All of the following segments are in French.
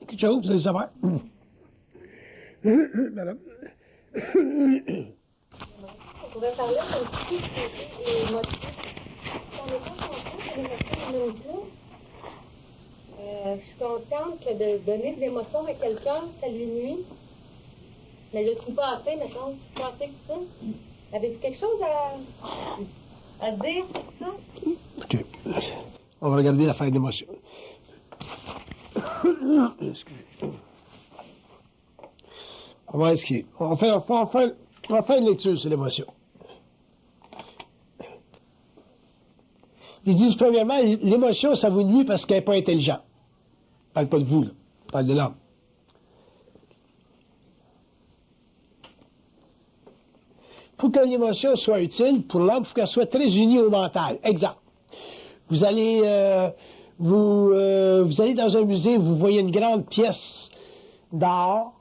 Quelque chose, vous allez savoir. Madame. On pourrait parler un petit peu des émotions. On n'est pas conscient que l'émotion nous nuit. Je suis consciente que de donner de l'émotion à quelqu'un, ça lui nuit. Mais je ne trouve pas assez, mettons. Je pensais que ça. Avez-vous quelque chose à dire sur ça? OK. On va regarder l'affaire d'émotion. On va essayer. On va faire une lecture sur l'émotion. Ils disent, premièrement, l'émotion, ça vous nuit parce qu'elle n'est pas intelligente. Je ne parle pas de vous, là. Je parle de l'homme. Pour qu'une émotion soit utile pour l'homme, il faut qu'elle soit très unie au mental. Exemple. Vous allez dans un musée, vous voyez une grande pièce d'art,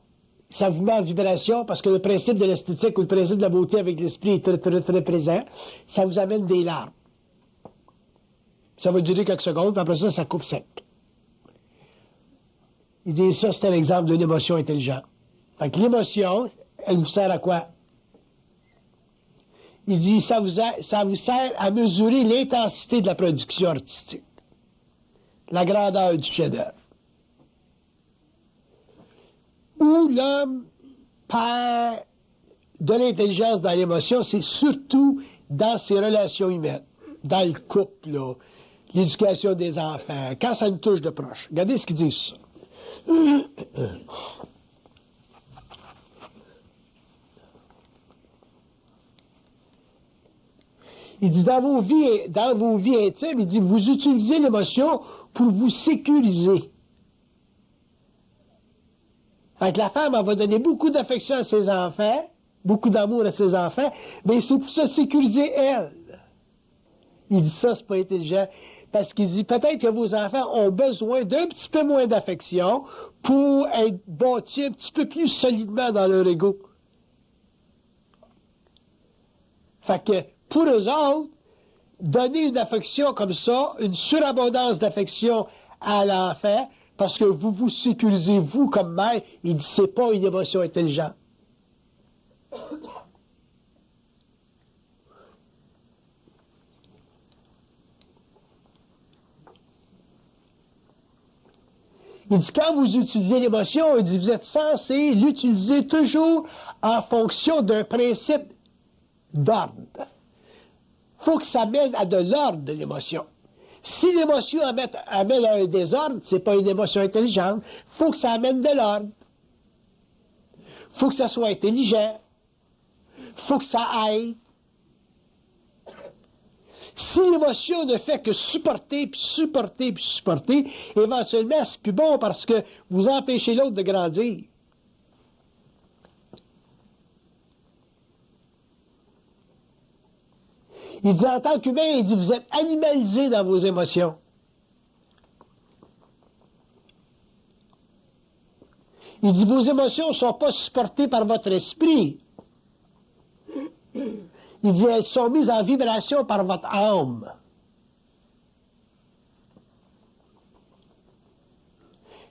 ça vous met en vibration parce que le principe de l'esthétique ou le principe de la beauté avec l'esprit est très, très, très présent. Ça vous amène des larmes. Ça va durer quelques secondes, puis après ça, ça coupe sec. Il dit, ça, c'est un exemple d'une émotion intelligente. Fait que l'émotion, elle vous sert à quoi? Il dit, ça vous sert à mesurer l'intensité de la production artistique, la grandeur du chef-d'œuvre. Où l'homme perd de l'intelligence dans l'émotion, c'est surtout dans ses relations humaines, dans le couple, là, l'éducation des enfants, quand ça nous touche de proche. Regardez ce qu'ils disent ça. Il dit, dans vos vies intimes, il dit, vous utilisez l'émotion pour vous sécuriser. Fait que la femme, elle va donner beaucoup d'affection à ses enfants, beaucoup d'amour à ses enfants, mais c'est pour se sécuriser elle. Il dit ça, c'est pas intelligent. Parce qu'il dit peut-être que vos enfants ont besoin d'un petit peu moins d'affection pour être bâtis un petit peu plus solidement dans leur ego. Fait que pour eux autres, donner une affection comme ça, une surabondance d'affection à l'enfant, parce que vous vous sécurisez, vous, comme mère, il dit c'est pas une émotion intelligente. Il dit, quand vous utilisez l'émotion, il dit, vous êtes censé l'utiliser toujours en fonction d'un principe d'ordre. Il faut que ça mène à de l'ordre de l'émotion. Si l'émotion amène à un désordre, c'est pas une émotion intelligente. Il faut que ça amène de l'ordre. Il faut que ça soit intelligent. Il faut que ça aille. Si l'émotion ne fait que supporter, puis supporter, puis supporter, éventuellement, c'est plus bon parce que vous empêchez l'autre de grandir. Il dit, en tant qu'humain, il dit, vous êtes animalisé dans vos émotions. Il dit, vos émotions ne sont pas supportées par votre esprit. Il dit, elles sont mises en vibration par votre âme.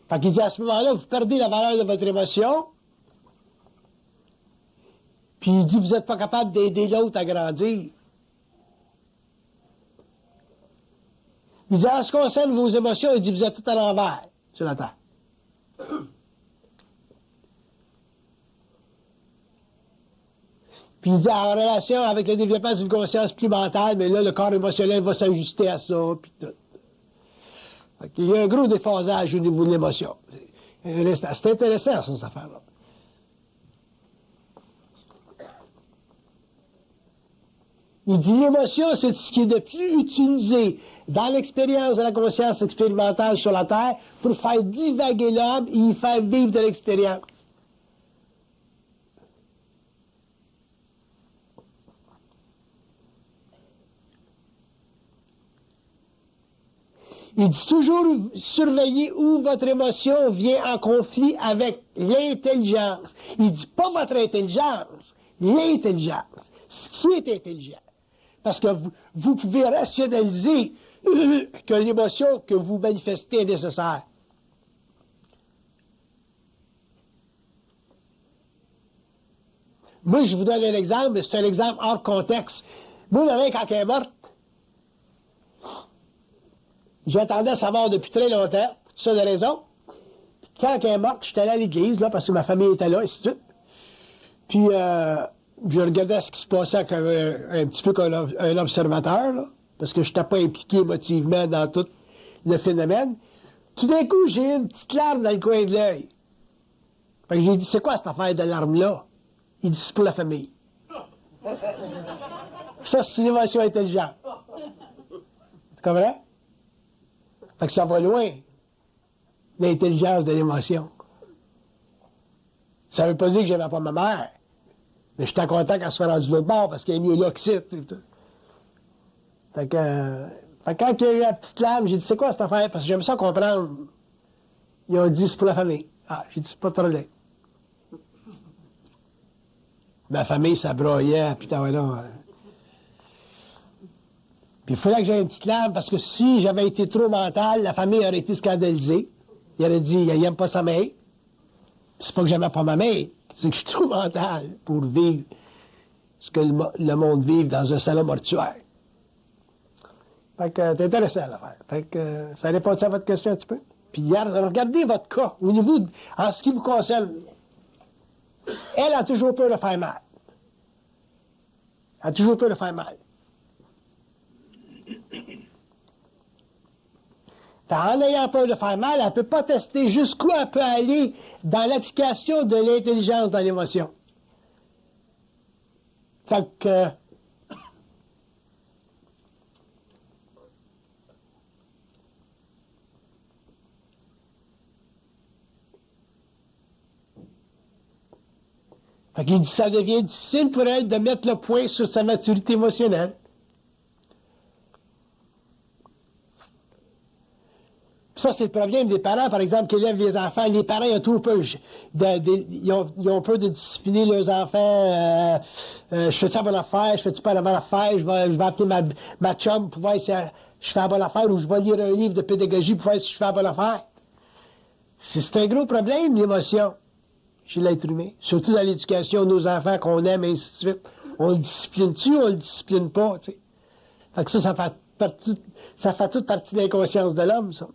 Fait qu'il dit, à ce moment-là, vous perdez la valeur de votre émotion. Puis il dit, vous n'êtes pas capable d'aider l'autre à grandir. Il dit, en ce qui concerne vos émotions, il dit, vous êtes tout à l'envers sur la terre. Puis il dit, en relation avec le développement d'une conscience plus mentale, mais là, le corps émotionnel va s'ajuster à ça, puis tout. Il y a un gros déphasage au niveau de l'émotion. C'est intéressant, ça, cette affaire-là. Il dit, l'émotion, c'est ce qui est de plus utilisé dans l'expérience de la conscience expérimentale sur la Terre pour faire divaguer l'homme et y faire vivre de l'expérience. Il dit toujours surveiller où votre émotion vient en conflit avec l'intelligence. Il dit pas votre intelligence, l'intelligence, ce qui est intelligent. Parce que vous pouvez rationaliser que l'émotion que vous manifestez est nécessaire. Moi, je vous donne un exemple, mais c'est un exemple hors contexte. Moi, ma mère, quand elle est morte, j'attendais à savoir depuis très longtemps, pour toutes sortes de raisons. Quand elle est morte, j'étais allé à l'église, là, parce que ma famille était là, et ainsi de suite. Puis, je regardais ce qui se passait comme un petit peu comme un observateur, là, parce que je n'étais pas impliqué émotivement dans tout le phénomène. Tout d'un coup, j'ai une petite larme dans le coin de l'œil. Fait que j'ai dit, c'est quoi cette affaire de larme-là? Il dit, c'est pour la famille. Ça, c'est une émotion intelligente. Tu comprends? Fait que ça va loin, l'intelligence de l'émotion. Ça veut pas dire que j'aimais pas ma mère, mais j'étais content qu'elle soit rendue de l'autre bord, parce qu'elle est mieux là que ça. Fait que quand il y a eu la petite larme, j'ai dit, c'est quoi cette affaire? Parce que j'aime ça comprendre. Ils ont dit, c'est pour la famille. Ah, j'ai dit, c'est pas de problème. Ma famille, ça broyait, puis voilà. Puis il fallait que j'aie une petite larme, parce que si j'avais été trop mental, la famille aurait été scandalisée. Il aurait dit, il n'aime pas sa mère. C'est pas que j'aimais pas ma mère, c'est que je suis trop mental pour vivre ce que le monde vive dans un salon mortuaire. Fait que c'est intéressant l'affaire. Fait que ça répond à votre question un petit peu. Puis regardez votre cas. Au niveau, en ce qui vous concerne, elle a toujours peur de faire mal. Elle a toujours peur de faire mal. En ayant peur de faire mal, elle ne peut pas tester jusqu'où elle peut aller dans l'application de l'intelligence dans l'émotion. Fait que... Fait qu'il dit ça devient difficile pour elle de mettre le point sur sa maturité émotionnelle. Ça, c'est le problème des parents, par exemple, qui élèvent les enfants. Les parents, ils ont tout peur. Ils ont peur de discipliner leurs enfants. Je fais ça à bonne affaire, je fais pas la bonne affaire, je vais appeler ma chum pour voir si je fais la bonne affaire, ou je vais lire un livre de pédagogie pour voir si je fais la bonne affaire. C'est un gros problème, l'émotion, chez l'être humain. Surtout dans l'éducation de nos enfants qu'on aime, et ainsi de suite. On le discipline-tu ou on le discipline pas, tu sais. Fait que ça fait toute partie de l'inconscience de l'homme, ça.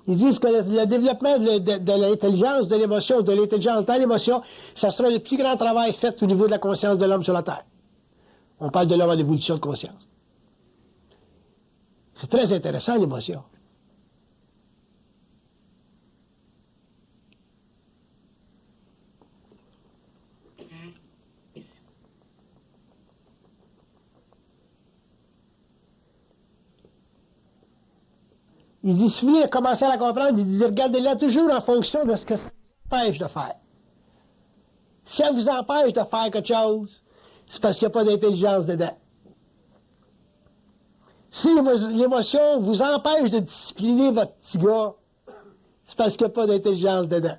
Ils disent que le développement de l'intelligence, de l'émotion, de l'intelligence dans l'émotion, ça sera le plus grand travail fait au niveau de la conscience de l'homme sur la Terre. On parle de l'homme en évolution de conscience. C'est très intéressant, l'émotion. Il dit, si vous voulez commencer à la comprendre, il dit, regardez-la toujours en fonction de ce que ça vous empêche de faire. Si elle vous empêche de faire quelque chose, c'est parce qu'il n'y a pas d'intelligence dedans. Si l'émotion vous empêche de discipliner votre petit gars, c'est parce qu'il n'y a pas d'intelligence dedans.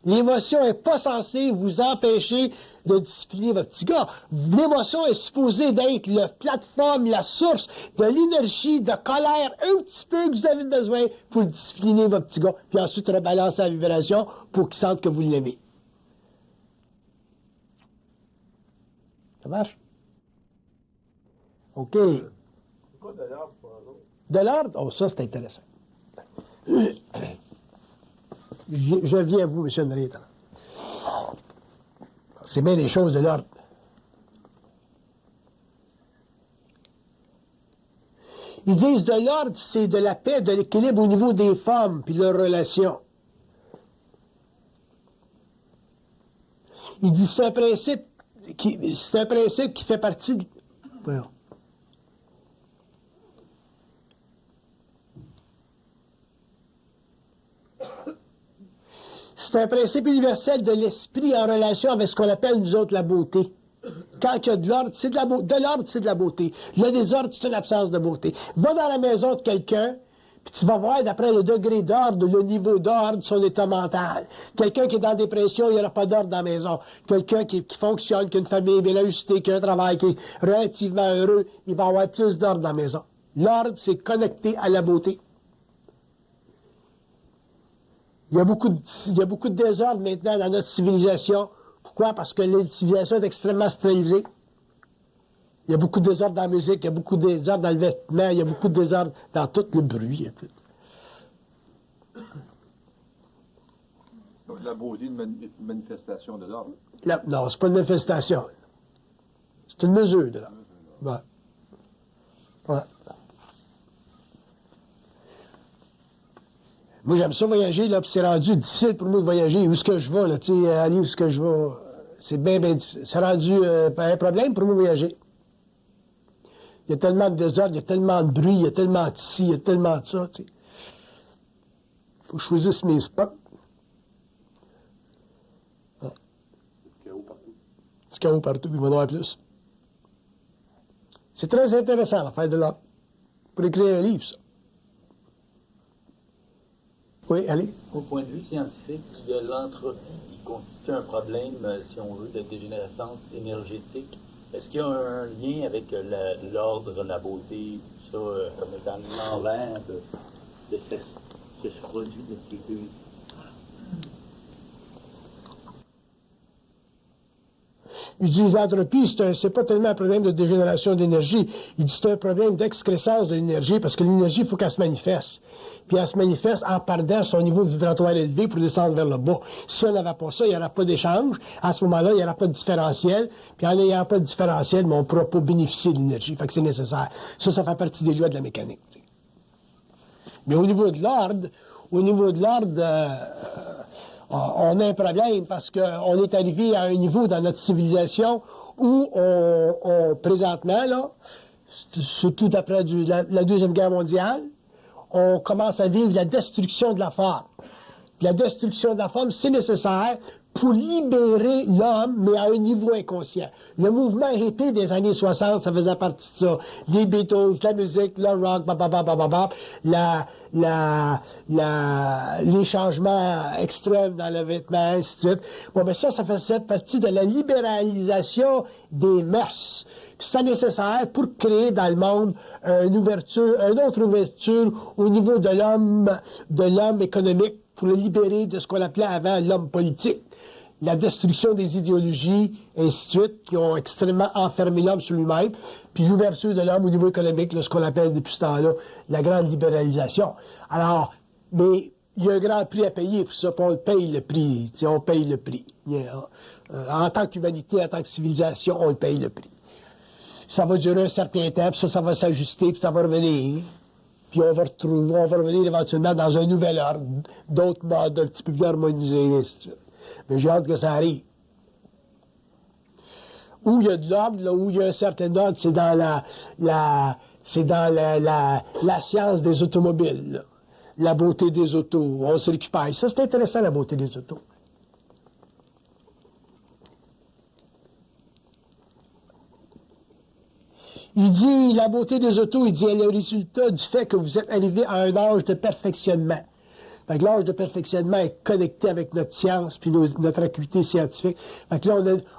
L'émotion n'est pas censée vous empêcher de discipliner votre petit gars. L'émotion est supposée d'être la plateforme, la source de l'énergie, de colère un petit peu que vous avez besoin pour discipliner votre petit gars, puis ensuite rebalancer la vibration pour qu'il sente que vous l'aimez. Ça marche? OK. C'est quoi de l'ordre pour eux autres? De l'ordre? Oh, ça, c'est intéressant. Je viens à vous, M. Henry. C'est bien les choses de l'ordre. Ils disent de l'ordre, c'est de la paix, de l'équilibre au niveau des femmes puis leurs relations. Ils disent c'est un principe qui fait partie du... Voyons. C'est un principe universel de l'esprit en relation avec ce qu'on appelle, nous autres, la beauté. Quand il y a de l'ordre, c'est de la beauté. De l'ordre, c'est de la beauté. Le désordre, c'est une absence de beauté. Va dans la maison de quelqu'un, puis tu vas voir, d'après le degré d'ordre, le niveau d'ordre, son état mental. Quelqu'un qui est dans la dépression, il n'y aura pas d'ordre dans la maison. Quelqu'un qui fonctionne, qui a une famille bien ajustée, qui a un travail, qui est relativement heureux, il va avoir plus d'ordre dans la maison. L'ordre, c'est connecté à la beauté. Il y a beaucoup de désordre maintenant dans notre civilisation. Pourquoi? Parce que la civilisation est extrêmement stérilisée. Il y a beaucoup de désordre dans la musique, il y a beaucoup de désordre dans le vêtement, il y a beaucoup de désordre dans tout le bruit. Donc, la beauté est une manifestation de l'ordre. Non, c'est pas une manifestation. C'est une mesure de l'ordre. Ouais. Moi, j'aime ça voyager, là, puis c'est rendu difficile pour moi de voyager. Où est-ce que je vais, là, tu sais, aller où est-ce que je vais, c'est bien difficile. C'est rendu un problème pour moi de voyager. Il y a tellement de désordre, il y a tellement de bruit, il y a tellement de ci, il y a tellement de ça, tu sais. Faut que je choisisse mes spots. Ouais. C'est chaos partout. C'est chaos partout, puis il va y en avoir plus. C'est très intéressant, l'affaire de l'ordre. Pour écrire un livre, ça. Oui, allez. Au point de vue scientifique, l'entropie constitue un problème, si on veut, de dégénérescence énergétique. Est-ce qu'il y a un lien avec l'ordre, la beauté, tout ça, comme étant l'envers de ce produit de figure? Il dit l'entropie, c'est pas tellement un problème de dégénération d'énergie. Il dit c'est un problème d'excrécence de l'énergie, parce que l'énergie, il faut qu'elle se manifeste. Puis elle se manifeste en perdant son niveau vibratoire élevé pour descendre vers le bas. Si on n'avait pas ça, il n'y aura pas d'échange. À ce moment-là, il n'y aura pas de différentiel. Puis en n'ayant pas de différentiel, mais on ne pourra pas bénéficier de l'énergie. Fait que c'est nécessaire. Ça fait partie des lois de la mécanique. T'sais. Mais au niveau de l'ordre, on a un problème parce qu'on est arrivé à un niveau dans notre civilisation où présentement, là, surtout après la Deuxième Guerre mondiale, on commence à vivre la destruction de la forme. La destruction de la forme, c'est nécessaire pour libérer l'homme, mais à un niveau inconscient. Le mouvement hippie des années 60, ça faisait partie de ça. Les Beatles, la musique, le rock, les changements extrêmes dans le vêtement, ainsi de suite. Bon, mais ça faisait partie de la libéralisation des mœurs. C'est nécessaire pour créer dans le monde une autre ouverture au niveau de l'homme économique, pour le libérer de ce qu'on appelait avant l'homme politique. La destruction des idéologies, ainsi de suite, qui ont extrêmement enfermé l'homme sur lui-même, puis l'ouverture de l'homme au niveau économique, là, ce qu'on appelle depuis ce temps-là la grande libéralisation. Alors, mais il y a un grand prix à payer pour ça, puis on paye le prix. On paye le prix. En tant qu'humanité, en tant que civilisation, on paye le prix. Ça va durer un certain temps, puis ça va s'ajuster, puis ça va revenir. Puis on va revenir éventuellement dans un nouvel ordre, d'autres modes un petit peu plus harmonisés, et ainsi de suite. Mais j'ai hâte que ça arrive. Où il y a de l'ordre, là où il y a un certain ordre, c'est dans la science des automobiles, là. La beauté des autos. On se récupère. Ça, c'est intéressant, la beauté des autos. Il dit, la beauté des autos, il dit, elle est le résultat du fait que vous êtes arrivé à un âge de perfectionnement. Fait que l'âge de perfectionnement est connecté avec notre science puis notre acuité scientifique. Fait que là,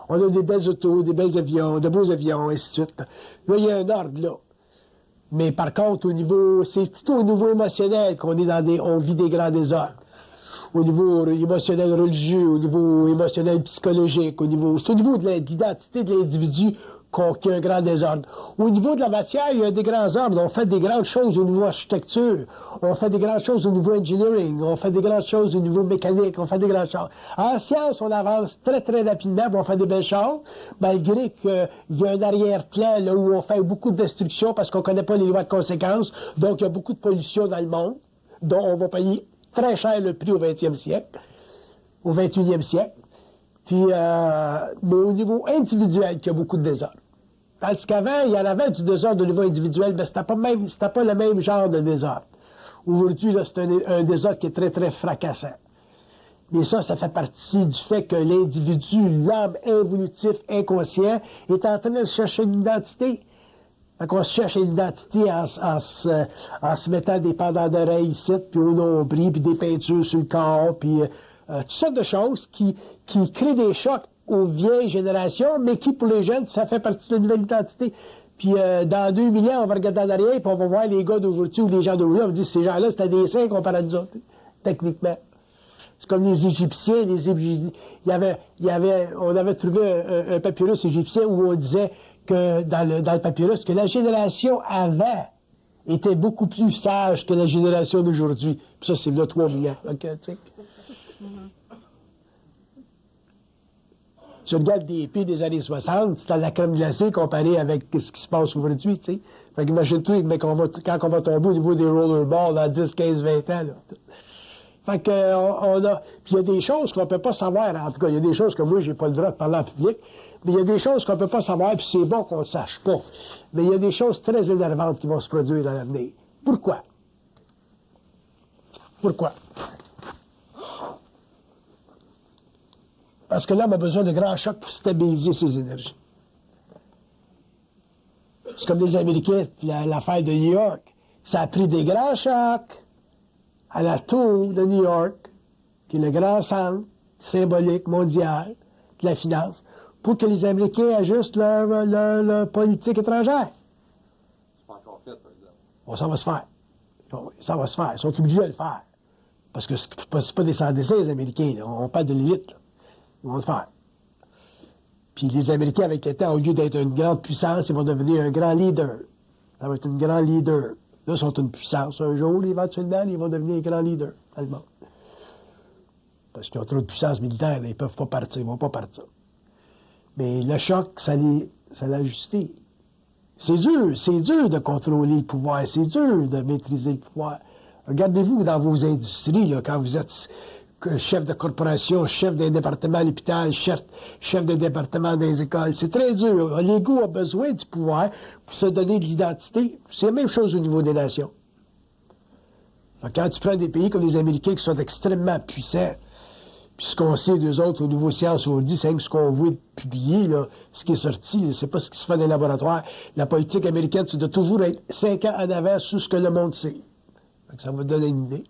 on a des belles autos, des beaux avions, ainsi de suite. Là, il y a un ordre, là. Mais par contre, c'est plutôt au niveau émotionnel qu'on est on vit des grands désordres. Au niveau émotionnel religieux, au niveau émotionnel psychologique, c'est au niveau de l'identité de l'individu qu'il y a un grand désordre. Au niveau de la matière, il y a des grands ordres. On fait des grandes choses au niveau architecture. On fait des grandes choses au niveau engineering. On fait des grandes choses au niveau mécanique. On fait des grandes choses. En science, on avance très, très rapidement. On fait des belles choses, malgré qu'il y a un arrière-plan là où on fait beaucoup de destruction parce qu'on ne connaît pas les lois de conséquences. Donc, il y a beaucoup de pollution dans le monde, dont on va payer très cher le prix au 20e siècle, au 21e siècle. Puis, mais au niveau individuel, il y a beaucoup de désordre. Parce qu'avant, il y en avait du désordre au niveau individuel, mais c'était pas le même genre de désordre. Aujourd'hui, là, c'est un désordre qui est très, très fracassant. Mais ça fait partie du fait que l'individu, l'homme involutif, inconscient, est en train de chercher une identité. Fait qu'on se cherche une identité en se mettant des pendants d'oreilles ici, puis au nombril, puis des peintures sur le corps, puis toutes sortes de choses qui créent des chocs aux vieilles générations, mais qui, pour les jeunes, ça fait partie de la nouvelle identité. Puis dans 2000 ans, on va regarder en arrière, puis on va voir les gars d'aujourd'hui ou les gens d'aujourd'hui, on va dire ces gens-là, c'était des saints comparé à nous autres, techniquement. C'est comme les Égyptiens, on avait trouvé un papyrus égyptien où on disait que dans le papyrus, que la génération avant était beaucoup plus sage que la génération d'aujourd'hui. Puis ça, c'est là 3000 ans. Okay, tu sais. Tu regardes des pays des années 60, c'est à la crème glacée comparé avec ce qui se passe aujourd'hui, tu sais. Fait qu'imagine-toi, mais quand on va tomber au niveau des rollerballs dans 10, 15, 20 ans, là. Fait que, on a... Puis il y a des choses qu'on peut pas savoir. En tout cas, il y a des choses que moi, j'ai pas le droit de parler en public. Mais il y a des choses qu'on peut pas savoir, puis c'est bon qu'on ne sache pas. Mais il y a des choses très énervantes qui vont se produire dans l'avenir. Pourquoi? Pourquoi? Parce que l'homme a besoin de grands chocs pour stabiliser ses énergies. C'est comme les Américains, l'affaire de New York. Ça a pris des grands chocs à la tour de New York, qui est le grand centre symbolique mondial de la finance, pour que les Américains ajustent leur politique étrangère. C'est pas encore fait, par exemple. Bon, ça va se faire. Ça va se faire. Ils sont obligés de le faire. Parce que c'est pas des sans-dessins, les Américains. Là. On parle de l'élite. Là. Ils vont le faire. Puis les Américains, avec le temps, au lieu d'être une grande puissance, ils vont devenir un grand leader. Ça va être un grand leader. Là, ils sont une puissance. Un jour, éventuellement, ils vont devenir un grand leader dans le monde. Parce qu'ils ont trop de puissance militaire, là, ils ne peuvent pas partir, ils ne vont pas partir. Mais le choc, ça l'a ajusté. C'est dur de contrôler le pouvoir, c'est dur de maîtriser le pouvoir. Regardez-vous dans vos industries, là, quand vous êtes chef de corporation, chef d'un département à l'hôpital, chef d'un département des écoles. C'est très dur. L'ego a besoin du pouvoir pour se donner de l'identité. C'est la même chose au niveau des nations. Quand tu prends des pays comme les Américains qui sont extrêmement puissants, puis ce qu'on sait d'eux autres au niveau science aujourd'hui, c'est ce qu'on voit publier, là, ce qui est sorti, c'est pas ce qui se fait dans les laboratoires. La politique américaine, c'est de toujours être 5 ans en avant sur ce que le monde sait. Ça va donner une idée.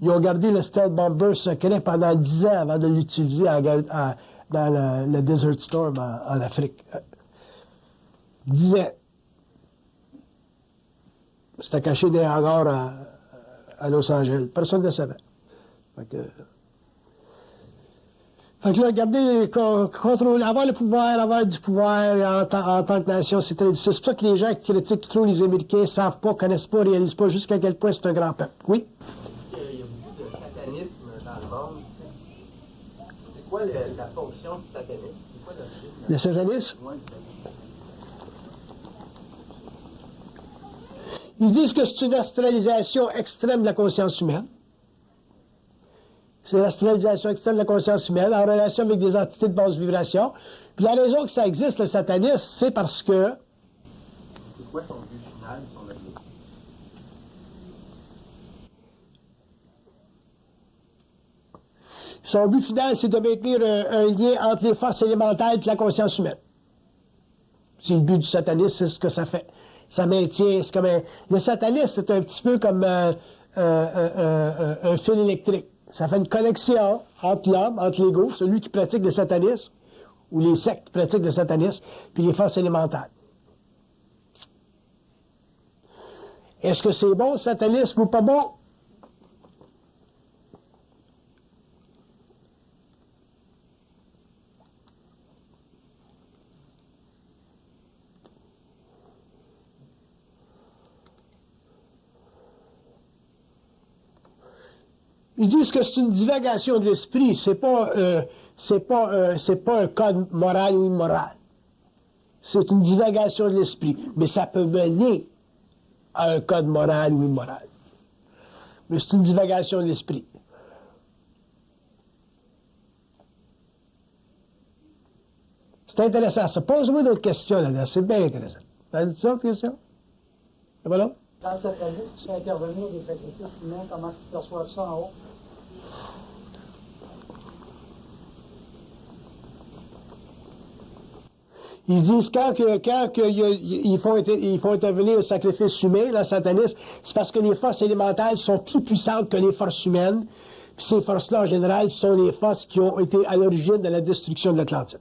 Ils ont gardé le stealth bomber secret pendant 10 ans avant de l'utiliser dans le Desert Storm en Afrique. 10 ans. C'était caché dans les hangars à Los Angeles. Personne ne le savait. Fait que là, regardez, contrôler, avoir le pouvoir, avoir du pouvoir en tant que nation, c'est très difficile. C'est pour ça que les gens qui critiquent trop les Américains ne savent pas, connaissent pas, réalisent pas jusqu'à quel point c'est un grand peuple. Oui? Il y a beaucoup de satanisme dans le monde. C'est quoi la fonction du satanisme? C'est quoi le satanisme? Ouais. Ils disent que c'est une astralisation extrême de la conscience humaine. C'est l'astralisation extrême de la conscience humaine en relation avec des entités de basse vibration. Puis la raison que ça existe, le satanisme, c'est parce que... C'est quoi son but final, son objectif? Son but final, c'est de maintenir un lien entre les forces élémentaires et la conscience humaine. C'est le but du satanisme, c'est ce que ça fait. Ça maintient, c'est comme le satanisme, c'est un petit peu comme un fil électrique. Ça fait une connexion entre l'homme, entre l'ego, celui qui pratique le satanisme, ou les sectes qui pratiquent le satanisme, puis les forces élémentaires. Est-ce que c'est bon, le satanisme, ou pas bon? Ils disent que c'est une divagation de l'esprit, c'est pas un code moral ou immoral. C'est une divagation de l'esprit, mais ça peut mener à un code moral ou immoral. Mais c'est une divagation de l'esprit. C'est intéressant. Ça pose-moi d'autres questions là-dedans. C'est bien intéressant. T'as d'autres questions? Et voilà. Dans cette année, tu fais intervenir des facultés humaines, comment tu perçois ça en haut? Ils disent quand ils font intervenir le sacrifice humain, le satanisme, c'est parce que les forces élémentaires sont plus puissantes que les forces humaines. Puis ces forces-là, en général, sont les forces qui ont été à l'origine de la destruction de l'Atlantide.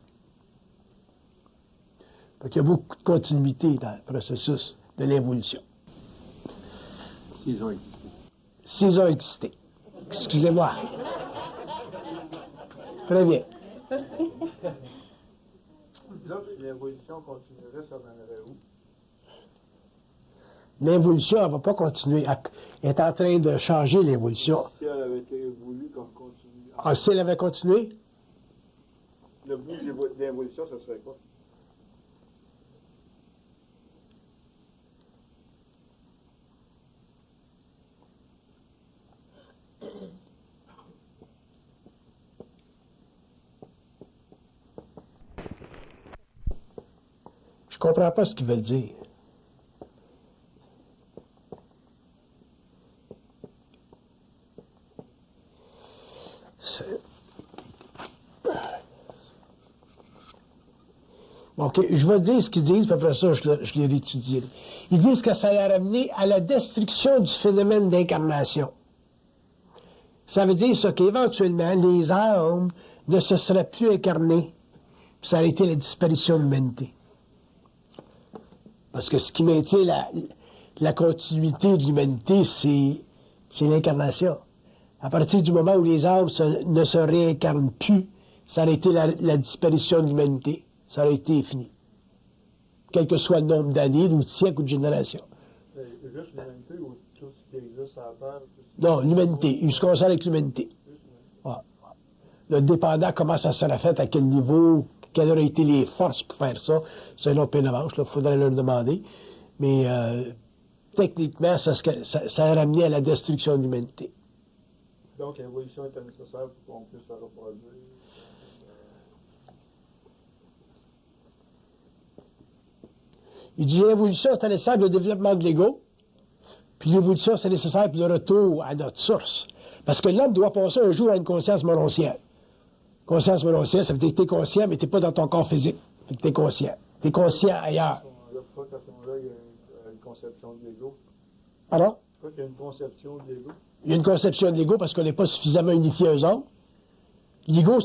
Donc, il y a beaucoup de continuité dans le processus de l'évolution. S'ils ont existé. S'ils ont existé. Excusez-moi. Très bien. Là, si l'évolution continuerait, ça mènerait où? L'évolution, elle ne va pas continuer. Elle est en train de changer l'évolution. Si elle avait été voulue comme continue. Ah, si elle avait continué, Le but de l'évolution, ce serait quoi? je comprends pas ce qu'ils veulent dire. OK, je vais dire ce qu'ils disent, puis après ça, je les réétudierai. Ils disent que ça a ramené à la destruction du phénomène d'incarnation. Ça veut dire ça qu'éventuellement, les âmes ne se seraient plus incarnées, puis ça a été la disparition de l'humanité. Parce que ce qui maintient la continuité de l'humanité, c'est l'incarnation. À partir du moment où les âmes ne se réincarnent plus, ça a été la disparition de l'humanité. Ça aurait été fini. Quel que soit le nombre d'années, ou de siècles, ou de générations. Juste l'humanité ou tout ce qui existe à la Terre? Non, l'humanité. Il se concerne avec l'humanité. Ouais. Le dépendant, comment ça serait fait, à quel niveau, quelles auraient été les forces pour faire ça, c'est un autre peu d'avance, il faudrait leur demander. Mais techniquement, ça a ramené à la destruction de l'humanité. Donc, l'évolution était nécessaire pour qu'on puisse se reproduire. Il dit l'évolution, c'est nécessaire pour le développement de l'ego, puis l'évolution, c'est nécessaire pour le retour à notre source. Parce que l'homme doit passer un jour à une conscience mononcielle. Conscience mononcielle, ça veut dire que tu es conscient, mais tu n'es pas dans ton corps physique. Tu es conscient. Tu es conscient ailleurs. Pourquoi, à ce moment-là, il y a une conception de l'ego? Pardon? Pourquoi il y a une conception de l'ego? Il y a une conception de l'ego parce qu'on n'est pas suffisamment unifié aux autres. L'ego,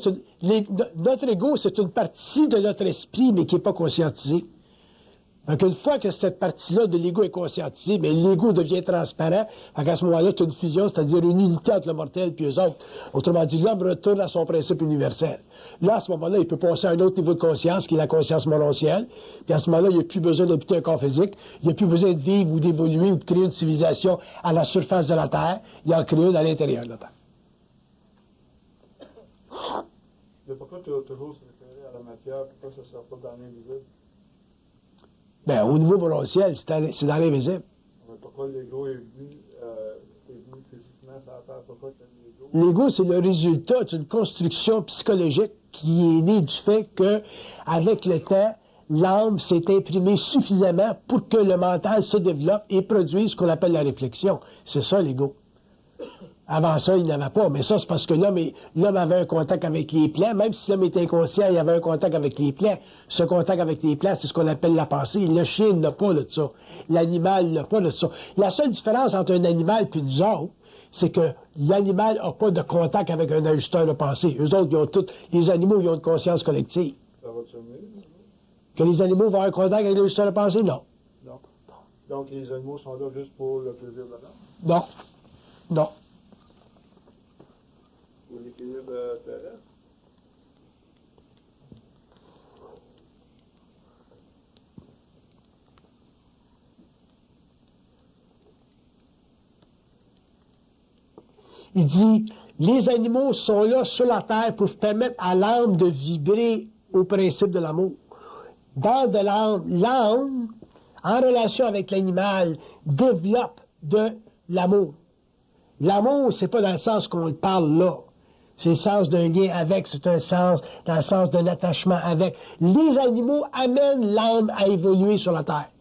notre ego, c'est une partie de notre esprit, mais qui n'est pas conscientisée. Donc, une fois que cette partie-là de l'ego est conscientisée, mais l'ego devient transparent, à ce moment-là, tu as une fusion, c'est-à-dire une unité entre le mortel et eux autres. Autrement dit, l'homme retourne à son principe universel. Là, à ce moment-là, il peut passer à un autre niveau de conscience, qui est la conscience mononcielle. Puis à ce moment-là, il n'y a plus besoin d'habiter un corps physique. Il n'y a plus besoin de vivre ou d'évoluer ou de créer une civilisation à la surface de la Terre. Il en crée une à l'intérieur de la Terre. Mais pourquoi tu as toujours se référer à la matière? Pourquoi ça ne sert pas dans l'invisible? Bien, au niveau mononciel, c'est dans l'invisible. Mais pourquoi l'ego est venu physiquement sur la Terre? Pourquoi tu as l'ego? L'ego, c'est le résultat d'une construction psychologique qui est née du fait que, avec le temps, l'âme s'est imprimée suffisamment pour que le mental se développe et produise ce qu'on appelle la réflexion. C'est ça, l'ego. Avant ça, il n'avait pas. Mais ça, c'est parce que l'homme avait un contact avec les plans. Même si l'homme était inconscient, il avait un contact avec les plans. Ce contact avec les plans, c'est ce qu'on appelle la pensée. Le chien n'a pas de ça. L'animal n'a pas de ça. La seule différence entre un animal et nous autres, c'est que l'animal n'a pas de contact avec un ajusteur de pensée. Eux autres, les animaux, ils ont une conscience collective. Ça va te venir? Que les animaux vont avoir un contact avec l'ajusteur de pensée? Non. Non. Donc, les animaux sont là juste pour le plaisir de l'homme? Non. Non. Pour l'équilibre terrestre? Il dit, les animaux sont là sur la terre pour permettre à l'âme de vibrer au principe de l'amour. Dans de l'âme, en relation avec l'animal, développe de l'amour. L'amour, c'est pas dans le sens qu'on le parle là. C'est le sens d'un lien avec, c'est un sens, dans le sens d'un attachement avec. Les animaux amènent l'âme à évoluer sur la terre.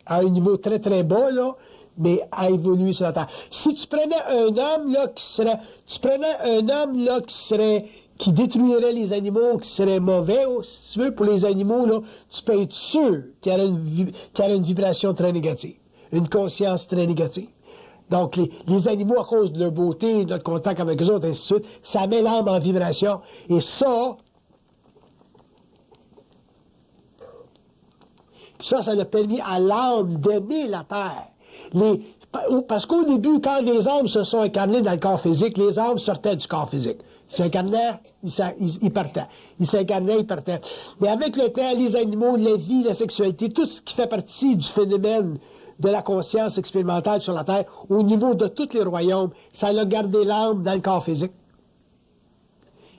À un niveau très très bas, là, mais à évoluer sur la terre. Si tu prenais un homme, là, qui détruirait les animaux, qui serait mauvais, si tu veux, pour les animaux, là, tu peux être sûr qu'il y aurait une vibration très négative, une conscience très négative. Donc, les animaux, à cause de leur beauté, de notre contact avec eux autres, ainsi de suite, ça met l'âme en vibration. Et ça, Ça a permis à l'âme d'aimer la terre. Parce qu'au début, quand les âmes se sont incarnées dans le corps physique, les âmes sortaient du corps physique. Ils s'incarnaient, ils partaient. Ils s'incarnaient, ils partaient. Mais avec le temps, les animaux, la vie, la sexualité, tout ce qui fait partie du phénomène de la conscience expérimentale sur la Terre, au niveau de tous les royaumes, ça a gardé l'âme dans le corps physique.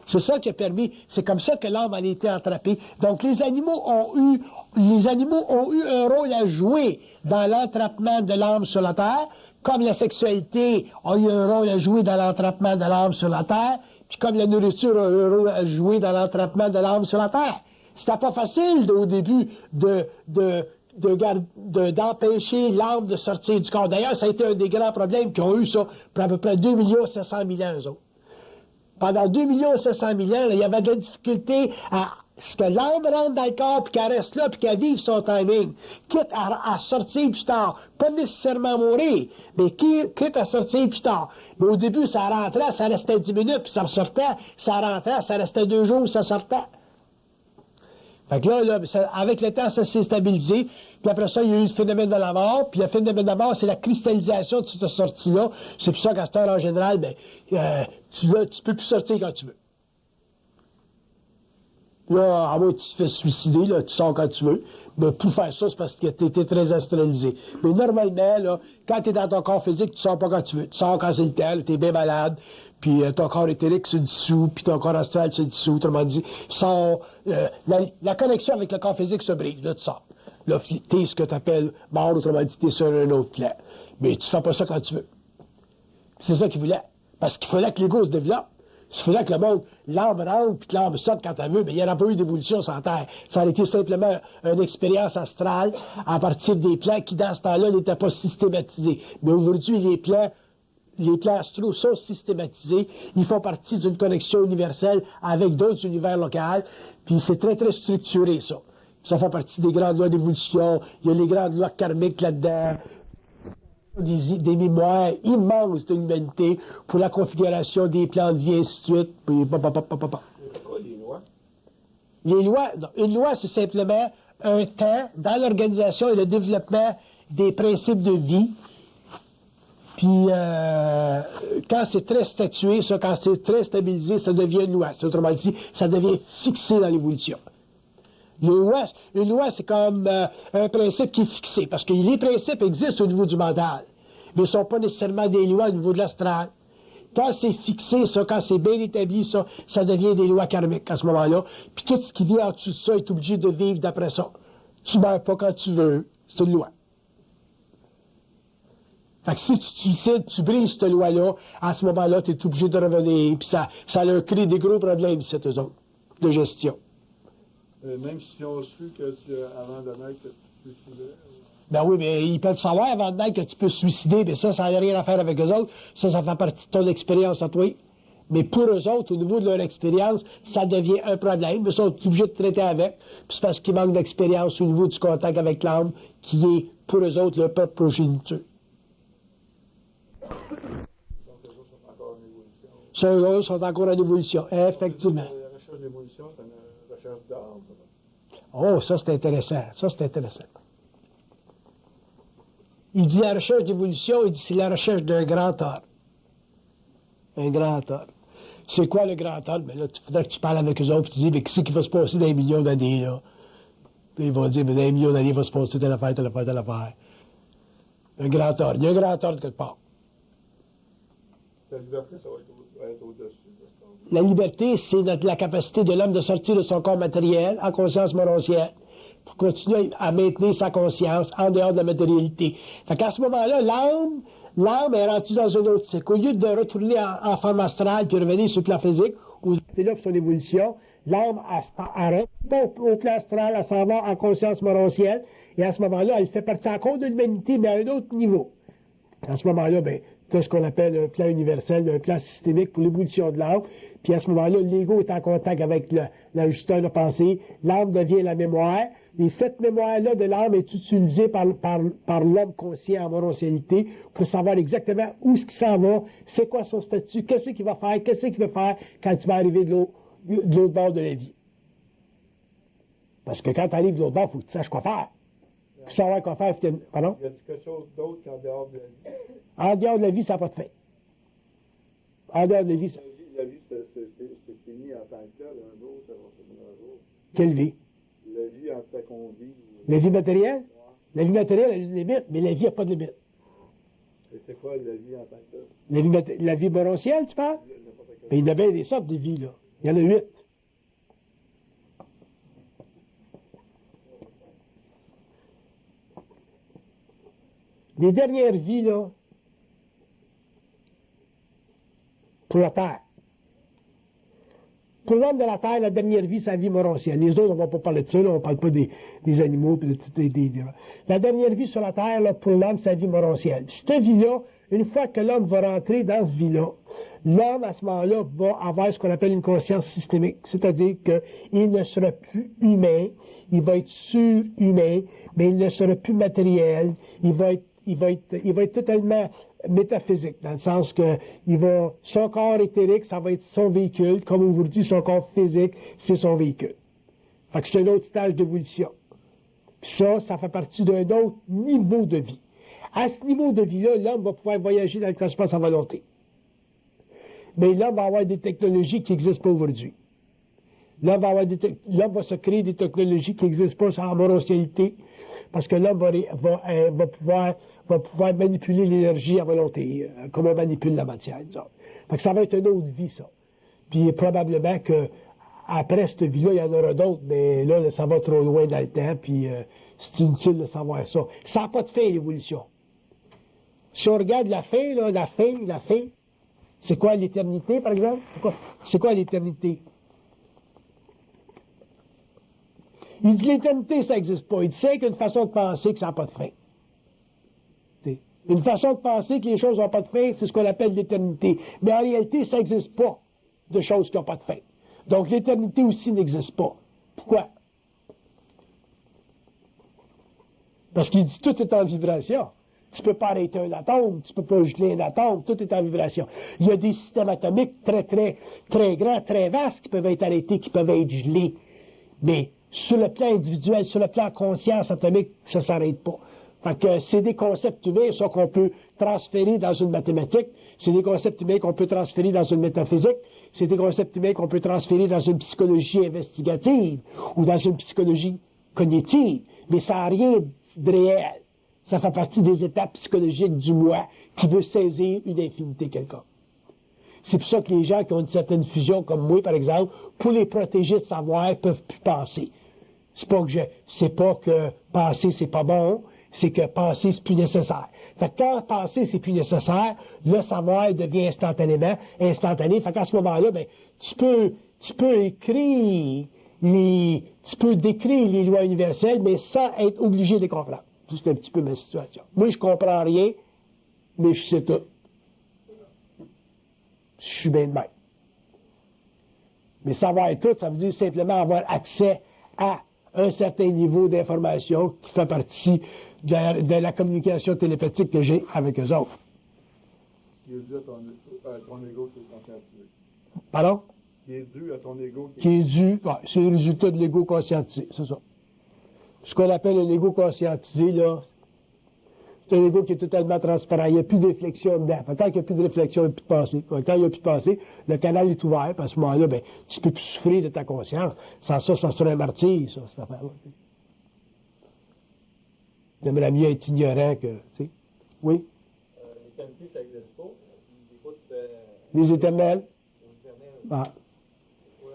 C'est ça qui a permis, c'est comme ça que l'âme a été attrapée. Donc les animaux ont eu un rôle à jouer dans l'attrapement de l'âme sur la Terre, comme la sexualité a eu un rôle à jouer dans l'attrapement de l'âme sur la Terre, puis comme la nourriture a eu un rôle à jouer dans l'attrapement de l'âme sur la Terre. C'était pas facile au début d'empêcher l'âme de sortir du corps. D'ailleurs, ça a été un des grands problèmes qu'ils ont eu ça pour à peu près 2 700 000 ans, eux autres. Pendant 2 700 000 ans, là, il y avait de la difficulté à ce que l'âme rentre dans le corps, puis qu'elle reste là, puis qu'elle vive son timing. Quitte à sortir plus tard. Pas nécessairement mourir, mais quitte à sortir plus tard. Mais au début, ça rentrait, ça restait 10 minutes, puis ça ressortait. Ça rentrait, ça restait 2 jours, ça sortait. Fait que là, avec le temps, ça s'est stabilisé. Puis après ça, il y a eu le phénomène de la mort. Puis le phénomène de la mort, c'est la cristallisation de cette sortie-là. C'est pour ça qu'à cette heure, en général, tu peux plus sortir quand tu veux. Là, à moins que tu te fais suicider, là, tu sors quand tu veux. Mais pour faire ça, c'est parce que tu étais très astralisé. Mais normalement, là, quand tu es dans ton corps physique, tu sors pas quand tu veux. Tu sors quand c'est le temps, tu es bien malade, puis ton corps éthérique se dissout, puis ton corps astral se dissout. Autrement dit, la connexion avec le corps physique se brise. Là, tu sors. Là, tu es ce que tu appelles mort, autrement dit, tu es sur un autre plan. Mais tu fais pas ça quand tu veux. C'est ça qu'il voulait. Parce qu'il fallait que l'ego se développe. Il fallait que le monde, l'âme rentre, puis que l'âme sorte quand elle veut, mais il n'y aurait pas eu d'évolution sur la Terre. Ça aurait été simplement une expérience astrale à partir des plans qui, dans ce temps-là, n'étaient pas systématisés. Mais aujourd'hui, les plans astraux sont systématisés. Ils font partie d'une connexion universelle avec d'autres univers locaux. Puis c'est très, très structuré, ça. Ça fait partie des grandes lois d'évolution. Il y a les grandes lois karmiques là-dedans. Des mémoires immenses de l'humanité pour la configuration des plans de vie, et ainsi de suite. Puis, Les lois? Les lois, non, une loi, c'est simplement un temps dans l'organisation et le développement des principes de vie. Puis, quand c'est très statué, ça, quand c'est très stabilisé, ça devient une loi. C'est autrement dit, ça devient fixé dans l'évolution. Une loi, c'est comme un principe qui est fixé, parce que les principes existent au niveau du mental, mais ne sont pas nécessairement des lois au niveau de l'astral. Quand c'est fixé, ça, quand c'est bien établi, ça devient des lois karmiques à ce moment-là. Puis tout ce qui vient en dessous de ça est obligé de vivre d'après ça. Tu ne meurs pas quand tu veux, c'est une loi. Fait que si tu te suicides, tu brises cette loi-là, à ce moment-là, tu es obligé de revenir, puis ça leur crée des gros problèmes, cette zone de gestion. Même si on su que avant de naître, que tu te suicidais. Ben oui, mais ils peuvent savoir avant de naître que tu peux te suicider, mais ça n'a rien à faire avec eux autres. Ça fait partie de ton expérience à toi. Mais pour eux autres, au niveau de leur expérience, ça devient un problème. Ils sont obligés de traiter avec. Puis c'est parce qu'ils manquent d'expérience au niveau du contact avec l'âme, qui est, pour eux autres, leur propre progéniture. Donc, les autres sont encore en évolution. Ceux-là sont encore en évolution, effectivement. La recherche d'évolution, c'est une recherche d'art. Oh, ça c'est intéressant. Ça c'est intéressant. Il dit la recherche d'évolution, il dit c'est la recherche d'un grand art. Un grand art. C'est quoi le grand art? Ben là, il faudrait que tu parles avec eux autres et tu dis, mais qu'est-ce qui va se passer dans les millions d'années, là? Puis ils vont dire, mais dans les millions d'années, il va se passer telle affaire, telle affaire, telle affaire. Un grand art. Il y a un grand art quelque part. La liberté, ça va être au-dessus. La liberté, c'est la capacité de l'homme de sortir de son corps matériel en conscience morontielle pour continuer à maintenir sa conscience en dehors de la matérialité. Fait qu'à ce moment-là, l'âme est rendue dans un autre cycle. Au lieu de retourner en forme astrale puis revenir sur le plan physique, où c'est là pour son évolution, l'âme arrête au plan astral, elle s'en va en conscience morontielle, et à ce moment-là, elle fait partie encore de l'humanité, mais à un autre niveau. À ce moment-là, ben, tu as ce qu'on appelle un plan universel, un plan systémique pour l'évolution de l'âme. Puis à ce moment-là, l'ego est en contact avec l'ajusteur de pensée. L'âme devient la mémoire. Et cette mémoire-là de l'âme est utilisée par l'homme conscient en morontialité pour savoir exactement où ce qu'il s'en va, c'est quoi son statut, qu'est-ce qu'il va faire, qu'est-ce qu'il veut faire quand tu vas arriver de l'autre bord de la vie. Parce que quand tu arrives de l'autre bord, il faut que tu saches quoi faire. savoir quoi faire. Pardon? Y a quelque chose d'autre qu'en dehors de la vie? En dehors de la vie, ça n'a pas de fin. En dehors de la vie, ça... La vie, c'est fini en tant que tel. Un jour, ça va finir un jour. Quelle vie? La vie en tant qu'on vit. La vie matérielle? La vie matérielle a une limite, mais la vie n'a pas de limite. Et c'est quoi la vie en tant que tel? La vie morontielle, tu parles? Mais il y en a bien des sortes de vies, là. Il y en a 8. Les dernières vies, là, pour la Terre. Pour l'homme de la Terre, la dernière vie, c'est la vie morontielle. Les autres, on ne va pas parler de ça, là, on ne parle pas des animaux. La dernière vie sur la Terre, là, pour l'homme, c'est la vie morontielle. Cette vie-là, une fois que l'homme va rentrer dans cette vie-là, l'homme, à ce moment-là, va avoir ce qu'on appelle une conscience systémique. C'est-à-dire qu'il ne sera plus humain, il va être surhumain, mais il ne sera plus matériel, il va être totalement métaphysique, dans le sens que son corps éthérique, ça va être son véhicule, comme aujourd'hui, son corps physique, c'est son véhicule. Fait que c'est un autre stage d'évolution. Puis ça fait partie d'un autre niveau de vie. À ce niveau de vie-là, l'homme va pouvoir voyager dans le cosmos à volonté. Mais l'homme va avoir des technologies qui n'existent pas aujourd'hui. L'homme va se créer des technologies qui n'existent pas en morosité, parce que l'homme va pouvoir manipuler l'énergie à volonté, comme on manipule la matière, disons. Fait que ça va être une autre vie, ça. Puis probablement que après cette vie-là, il y en aura d'autres, mais là, ça va trop loin dans le temps, puis c'est inutile de savoir ça. Ça n'a pas de fin, l'évolution. Si on regarde la fin, là, la fin, c'est quoi l'éternité, par exemple? C'est quoi l'éternité? Il dit l'éternité, ça n'existe pas. Il dit c'est qu'une façon de penser que ça n'a pas de fin. Une façon de penser que les choses n'ont pas de fin, c'est ce qu'on appelle l'éternité. Mais en réalité, ça n'existe pas de choses qui n'ont pas de fin. Donc l'éternité aussi n'existe pas. Pourquoi? Parce qu'il dit tout est en vibration. Tu ne peux pas arrêter un atome, tu ne peux pas geler un atome, tout est en vibration. Il y a des systèmes atomiques très, très, très grands, très vastes qui peuvent être arrêtés, qui peuvent être gelés. Mais sur le plan individuel, sur le plan conscience atomique, ça ne s'arrête pas. Fait que c'est des concepts humains, ça, qu'on peut transférer dans une mathématique, c'est des concepts humains qu'on peut transférer dans une métaphysique, c'est des concepts humains qu'on peut transférer dans une psychologie investigative ou dans une psychologie cognitive, mais ça n'a rien de réel. Ça fait partie des étapes psychologiques du moi qui veut saisir une infinité quelconque. C'est pour ça que les gens qui ont une certaine fusion, comme moi, par exemple, pour les protéger de savoir, ne peuvent plus penser. C'est pas que penser, c'est pas bon, c'est que penser, c'est plus nécessaire. Fait que quand penser, c'est plus nécessaire, le savoir devient instantané. Fait qu'à ce moment-là, ben, tu peux décrire les lois universelles, mais sans être obligé de les comprendre. C'est un petit peu ma situation. Moi, je comprends rien, mais je sais tout. Je suis bien de même. Mais savoir tout, ça veut dire simplement avoir accès à un certain niveau d'information qui fait partie de la communication télépathique que j'ai avec eux autres. Qui est dû à ton ego qui est conscientisé. Pardon? Qui est dû à ton ego qui est dû, c'est le résultat de l'ego conscientisé, c'est ça. Ce qu'on appelle un ego conscientisé, là, c'est un ego qui est totalement transparent. Il n'y a plus de réflexion dedans. Tant qu'il n'y a plus de réflexion, il n'y a plus de pensée. Quand il n'y a plus de pensée, le canal est ouvert. Puis à ce moment-là, ben, tu ne peux plus souffrir de ta conscience. Sans ça, ça serait un martyr, ça, cette affaire-là. T'aimerais mieux être ignorant que, tu sais. Oui? L'éternité, ça n'existe pas. Les éternels? Ah.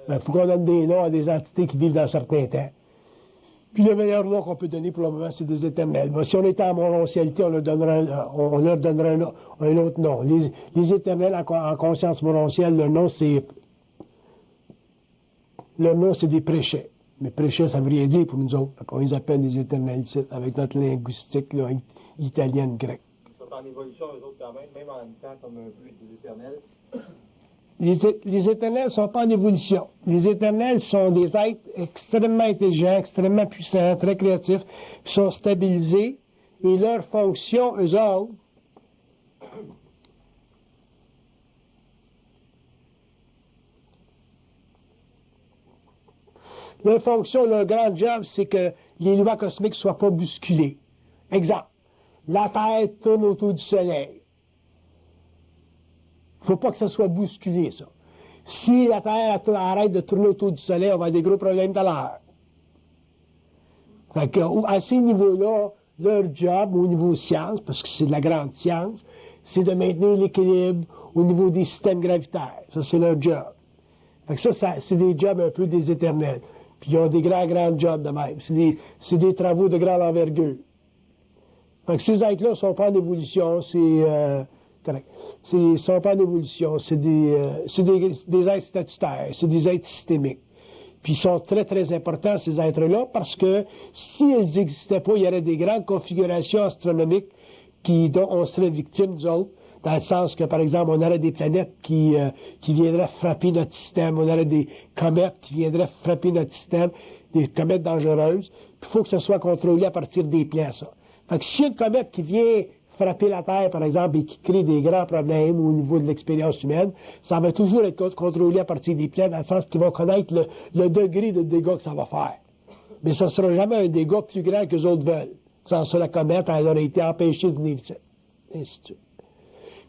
Ben, faut qu'on donne des noms à des entités qui vivent dans certains temps. Puis le meilleur nom qu'on peut donner pour le moment, c'est des éternels. Mais si on était en morosité, on leur donnerait un autre nom. Les éternels en conscience moroscielle, leur nom, c'est des préchets. Mais préchets, ça ne veut rien dire pour nous autres. On les appelle des éternels ici, avec notre linguistique là, italienne, grecque. Ils sont en évolution, eux autres, quand même en étant comme un peu des éternels. Les éternels ne sont pas en évolution. Les éternels sont des êtres extrêmement intelligents, extrêmement puissants, très créatifs, qui sont stabilisés, et leur fonction, eux autres, leur fonction, leur grand job, c'est que les lois cosmiques ne soient pas bousculées. Exemple, la Terre tourne autour du Soleil. Il ne faut pas que ça soit bousculé, ça. Si la Terre arrête de tourner autour du Soleil, on va avoir des gros problèmes tout à l'heure. Fait que, à ces niveaux-là, leur job au niveau science, parce que c'est de la grande science, c'est de maintenir l'équilibre au niveau des systèmes gravitaires. Ça, c'est leur job. Fait que ça c'est des jobs un peu des éternels. Puis ils ont des grands jobs de même. C'est des travaux de grande envergure. Fait que ces êtres-là ne sont pas en évolution, c'est correct. Ils ne sont pas en évolution, c'est des êtres statutaires, c'est des êtres systémiques. Puis ils sont très, très importants, ces êtres-là, parce que s'ils n'existaient pas, il y aurait des grandes configurations astronomiques dont on serait victime, nous autres, dans le sens que, par exemple, on aurait des planètes qui viendraient frapper notre système, on aurait des comètes qui viendraient frapper notre système, des comètes dangereuses, puis il faut que ça soit contrôlé à partir des plans, ça. Fait que s'il y a une comète qui vient frapper la Terre, par exemple, et qui crée des grands problèmes au niveau de l'expérience humaine, ça va toujours être contrôlé à partir des plans, dans le sens qu'ils vont connaître le degré de dégâts que ça va faire. Mais ça ne sera jamais un dégât plus grand que les autres veulent. Sans ça, la comète, elle aurait été empêchée de venir ici. Ainsi de suite.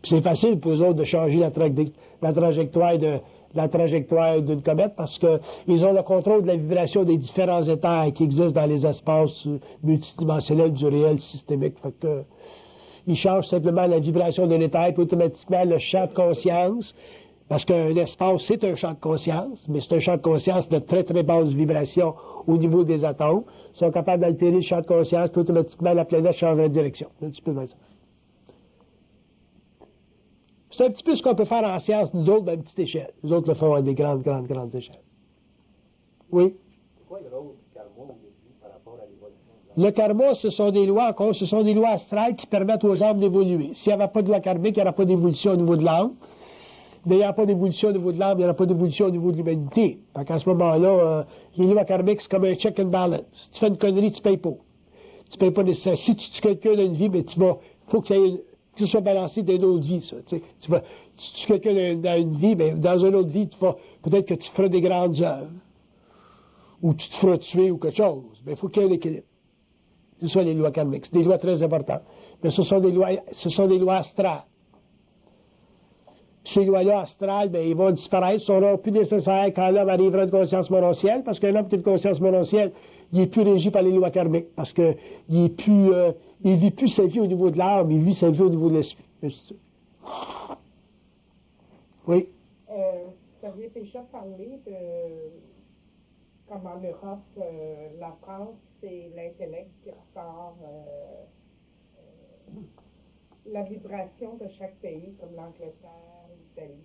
Puis c'est facile pour eux autres de changer la trajectoire d'une comète parce qu'ils ont le contrôle de la vibration des différents états qui existent dans les espaces multidimensionnels du réel systémique. Fait que, ils changent simplement la vibration de l'état et automatiquement le champ de conscience, parce qu'un espace, c'est un champ de conscience, mais c'est un champ de conscience de très, très basse vibration au niveau des atomes. Ils sont capables d'altérer le champ de conscience, puis automatiquement la planète change de direction. Un petit peu comme ça. C'est un petit peu ce qu'on peut faire en science, nous autres, à une petite échelle. Nous autres le font à des grandes échelles. Oui? C'est quoi le rôle du karma aujourd'hui par rapport à l'évolution? Le karma, ce sont des lois, encore, ce sont des lois astrales qui permettent aux âmes d'évoluer. S'il n'y avait pas de loi karmique, il n'y aurait pas d'évolution au niveau de l'âme. Mais il n'y aura pas d'évolution au niveau de l'âme, il n'y aura pas d'évolution au niveau de l'humanité. Fait qu'à ce moment-là, les lois karmiques, c'est comme un check and balance. Si tu fais une connerie, tu payes pas. Tu payes pas nécessairement. Si tu tues quelqu'un dans une vie, mais faut que ce soit balancé dans une autre vie, ça. Si tu tues quelqu'un dans une vie, mais dans une autre vie, peut-être que tu feras des grandes œuvres. Ou tu te feras tuer ou quelque chose. Mais il faut qu'il y ait un équilibre. Ce sont les lois karmiques. C'est des lois très importantes. Mais ce sont des lois astrales. Ces lois-là astrales, bien, ils vont disparaître, ne seront plus nécessaires quand l'homme arrivera à une conscience mononcielle, parce qu'un homme qui a une conscience mononcielle, il n'est plus régi par les lois karmiques, parce qu'il ne vit plus sa vie au niveau de l'âme, il vit sa vie au niveau de l'esprit. Oui? Vous aviez déjà parlé de comme en Europe, la France, c'est l'intellect qui ressort la vibration de chaque pays, comme l'Angleterre, l'Italie.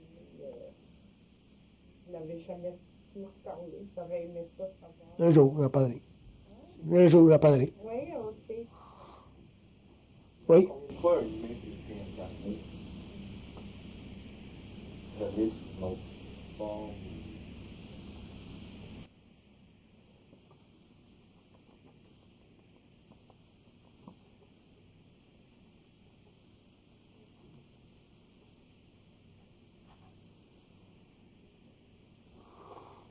Vous n'avez jamais pu reparler. J'aurais aimé ça savoir. Un jour, on va parler. Un jour, on va parler. Oui, aussi. Oui? Combien de fois un humain s'est réincarné? Jamais sous une autre forme.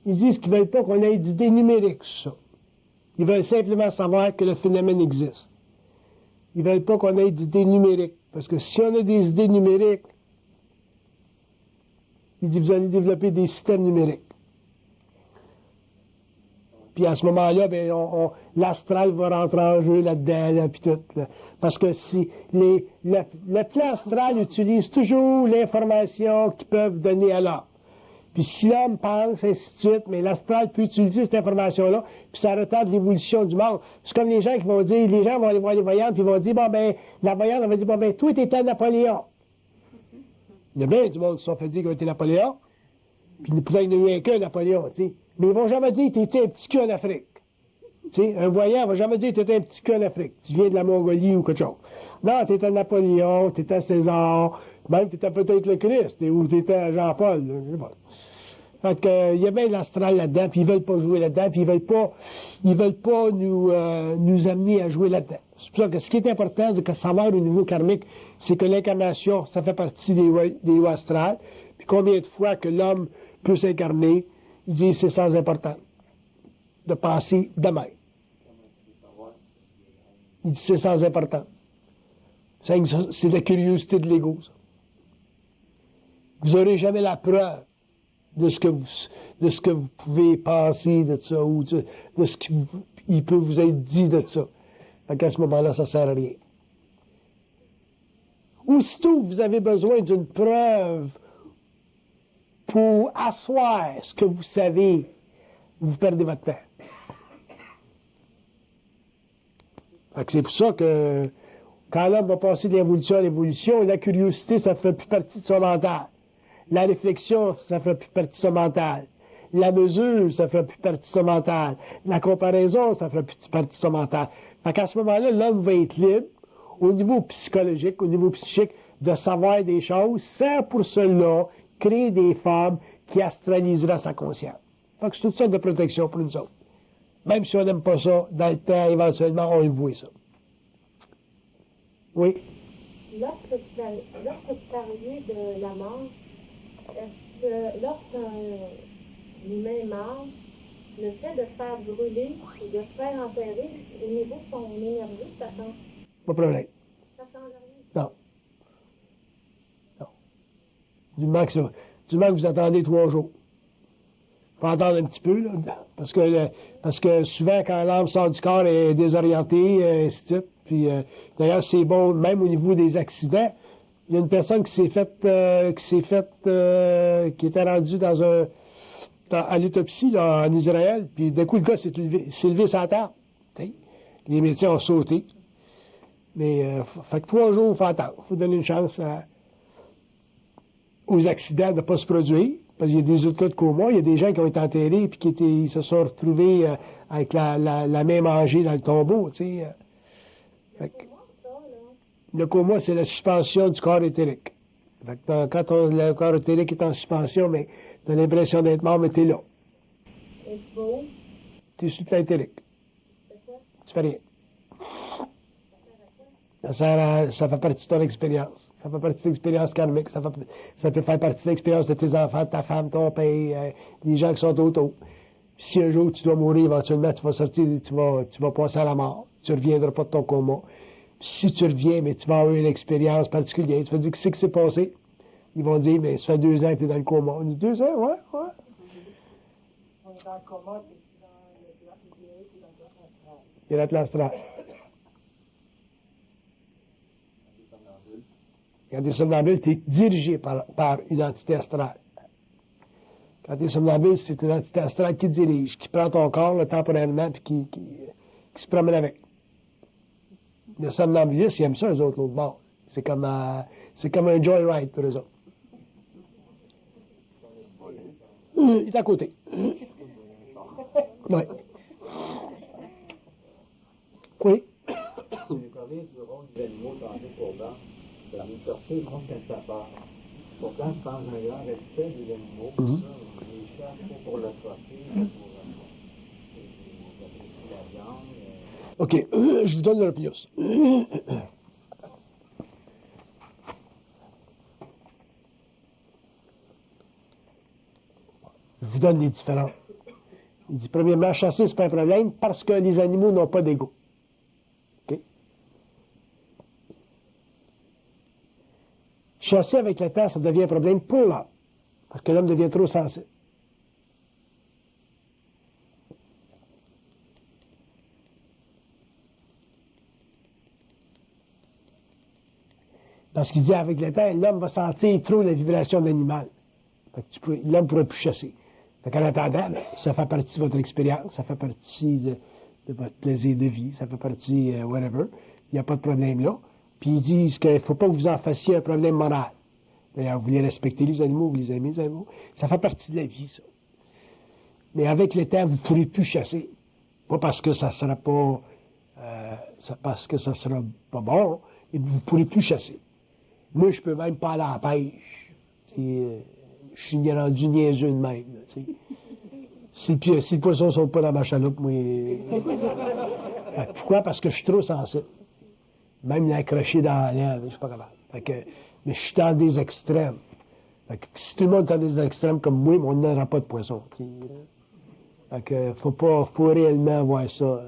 Ils disent qu'ils ne veulent pas qu'on ait d'idées numériques sur ça. Ils veulent simplement savoir que le phénomène existe. Ils ne veulent pas qu'on ait d'idées numériques. Parce que si on a des idées numériques, ils disent vous allez développer des systèmes numériques. Puis à ce moment-là, ben, l'astral va rentrer en jeu là-dedans, là, puis tout. Là. Parce que si le plan astral utilise toujours l'information qu'ils peuvent donner à l'homme. Puis si l'homme pense, ainsi de suite, mais l'astral peut utiliser cette information-là, puis ça retarde l'évolution du monde. C'est comme les gens qui vont dire, les gens vont aller voir les voyantes, puis ils vont dire, bon ben, la voyante, elle va dire, bon ben, toi, t'étais Napoléon. Il y a bien du monde qui se sont fait dire qu'ils ont été Napoléon, puis peut-être qu'il n'y en a eu qu'un Napoléon, tu sais. Mais ils vont jamais dire, t'étais un petit cul en Afrique. Tu sais, un voyant va jamais dire, t'étais un petit cul en Afrique. Tu viens de la Mongolie ou quelque chose. Non, t'étais Napoléon, t'étais César, même t'étais peut-être le Christ, ou t'étais Jean-Paul, je sais pas. Fait que, il y a bien de l'astral là-dedans, puis ils veulent pas jouer là-dedans, puis ils veulent pas nous amener à jouer là-dedans. C'est pour ça que ce qui est important de savoir au niveau karmique, c'est que l'incarnation, ça fait partie des lois astrales, puis combien de fois que l'homme peut s'incarner, il dit c'est sans importance de passer demain. Il dit c'est sans importance. C'est la curiosité de l'ego, ça. Vous n'aurez jamais la preuve de ce que vous pouvez penser de ça, ou de ce qu'il peut vous être dit de ça. Donc à ce moment-là, ça ne sert à rien. Aussitôt que vous avez besoin d'une preuve pour asseoir ce que vous savez, vous perdez votre temps. C'est pour ça que quand l'homme va passer de l'évolution à l'évolution, la curiosité, ça ne fait plus partie de son mental. La réflexion, ça ne fait plus partie de son mental. La mesure, ça ne fait plus partie de son mental. La comparaison, ça ne fait plus partie de son mental. Fait qu'à ce moment-là, l'homme va être libre, au niveau psychologique, au niveau psychique, de savoir des choses, sans pour cela créer des formes qui astraliseraient sa conscience. Fait que c'est toute sorte de protection pour nous autres. Même si on n'aime pas ça, dans le temps, éventuellement, on y voit ça. Oui? Lorsque vous parliez de la mort, est-ce que lorsqu'un humain meurt, le fait de faire brûler ou de faire enterrer, au niveau de son énergie, ça change? Pas de problème. Ça change rien? Non. Non. Du moment que vous attendez 3 jours. Faut attendre un petit peu, là, parce que souvent, quand l'âme sort du corps, elle est désorientée, ainsi de suite. Puis, d'ailleurs, c'est bon, même au niveau des accidents. Il y a une personne qui était rendue à l'autopsie, là, en Israël, puis d'un coup, le gars s'est levé sur la table. Les médecins ont sauté. Mais, fait que 3 jours, il faut attendre. Il faut donner une chance aux accidents de ne pas se produire. Parce qu'il y a des autres cas de coma, il y a des gens qui ont été enterrés et qui se sont retrouvés avec la main mangée dans le tombeau, tu sais. Le coma, c'est la suspension du corps éthérique. Fait que quand le corps éthérique est en suspension, mais tu as l'impression d'être mort, mais tu es là. Et beau? Tu es sur le plan éthérique. Tu fais rien. Ça fait partie de ton expérience. Ça fait partie de l'expérience karmique. Ça peut faire partie de l'expérience de tes enfants, de ta femme, ton père, des gens qui sont autour. Puis si un jour tu dois mourir, éventuellement, tu vas sortir, tu vas passer à la mort. Tu ne reviendras pas de ton coma. Puis si tu reviens, mais tu vas avoir une expérience particulière. Tu vas dire, qu'est-ce qui s'est passé? Ils vont dire, mais ça fait 2 ans que tu es dans le coma. On dit, 2 ans? Ouais. On est dans le coma, puis dans le place idéale, puis dans le place astrale. Il y a la place astrale. Quand tu es somnambule, tu es dirigé par une entité astrale. Quand tu es somnambule, c'est une entité astrale qui te dirige, qui prend ton corps là, temporairement, puis qui se promène avec. Les somnambulistes, ils aiment ça, eux autres, l'autre bord. C'est comme un joyride pour eux autres. Il est à côté. Oui. Oui. Vous avez parlé du rôle des animaux tantôt pour dans. Ça nous chercher le monde quand ça part. Pourtant, je pense un grand respect des animaux, les chats, pour le trophée, pour la viande. OK, je vous donne le plus. Je vous donne les différents. Il dit, premièrement, chasser, c'est pas un problème parce que les animaux n'ont pas d'ego. OK? Chasser avec le temps, ça devient un problème pour l'homme. Parce que l'homme devient trop sensible. Parce qu'il dit, avec le temps, l'homme va sentir trop la vibration de l'animal. L'homme ne pourra plus chasser. Fait qu'en attendant, ça fait partie de votre expérience, ça fait partie de votre plaisir de vie, ça fait partie, whatever. Il n'y a pas de problème là. Puis ils disent qu'il ne faut pas que vous en fassiez un problème moral. D'ailleurs, vous voulez respecter les animaux, vous les aimez les animaux. Ça fait partie de la vie, ça. Mais avec le temps, vous ne pourrez plus chasser. Pas parce que ça sera pas, sera pas bon, mais vous ne pourrez plus chasser. Moi, je peux même pas aller à la pêche. Je suis rendu niaiseux de même. Si les poissons ne sont pas dans ma chaloupe, moi. Pourquoi? Parce que je suis trop sensible. Même l'accrocher dans la lèvre, je suis pas capable. Mais je suis dans des extrêmes. Si tout le monde est dans des extrêmes comme moi, on n'aura pas de poisson. Faut réellement voir ça.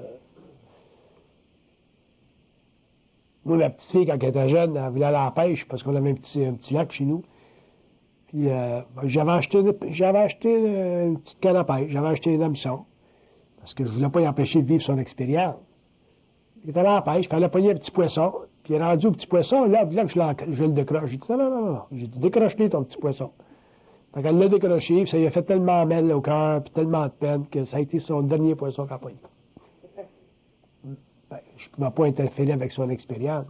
Moi, ma petite fille, quand elle était jeune, elle voulait aller à la pêche parce qu'on avait un petit lac chez nous. Puis j'avais acheté une petite canne à pêche, j'avais acheté un hameçon. Parce que je voulais pas y empêcher de vivre son expérience. Il était allé à la pêche, puis elle a pogné un petit poisson. Puis il est rendu au petit poisson, là que je le décroche. J'ai dit non. J'ai dit décroche-le ton petit poisson. Fait qu'elle l'a décroché, puis ça lui a fait tellement mal au cœur, puis tellement de peine, que ça a été son dernier poisson qu'elle a pogné. Ben, je ne pouvais pas interférer avec son expérience.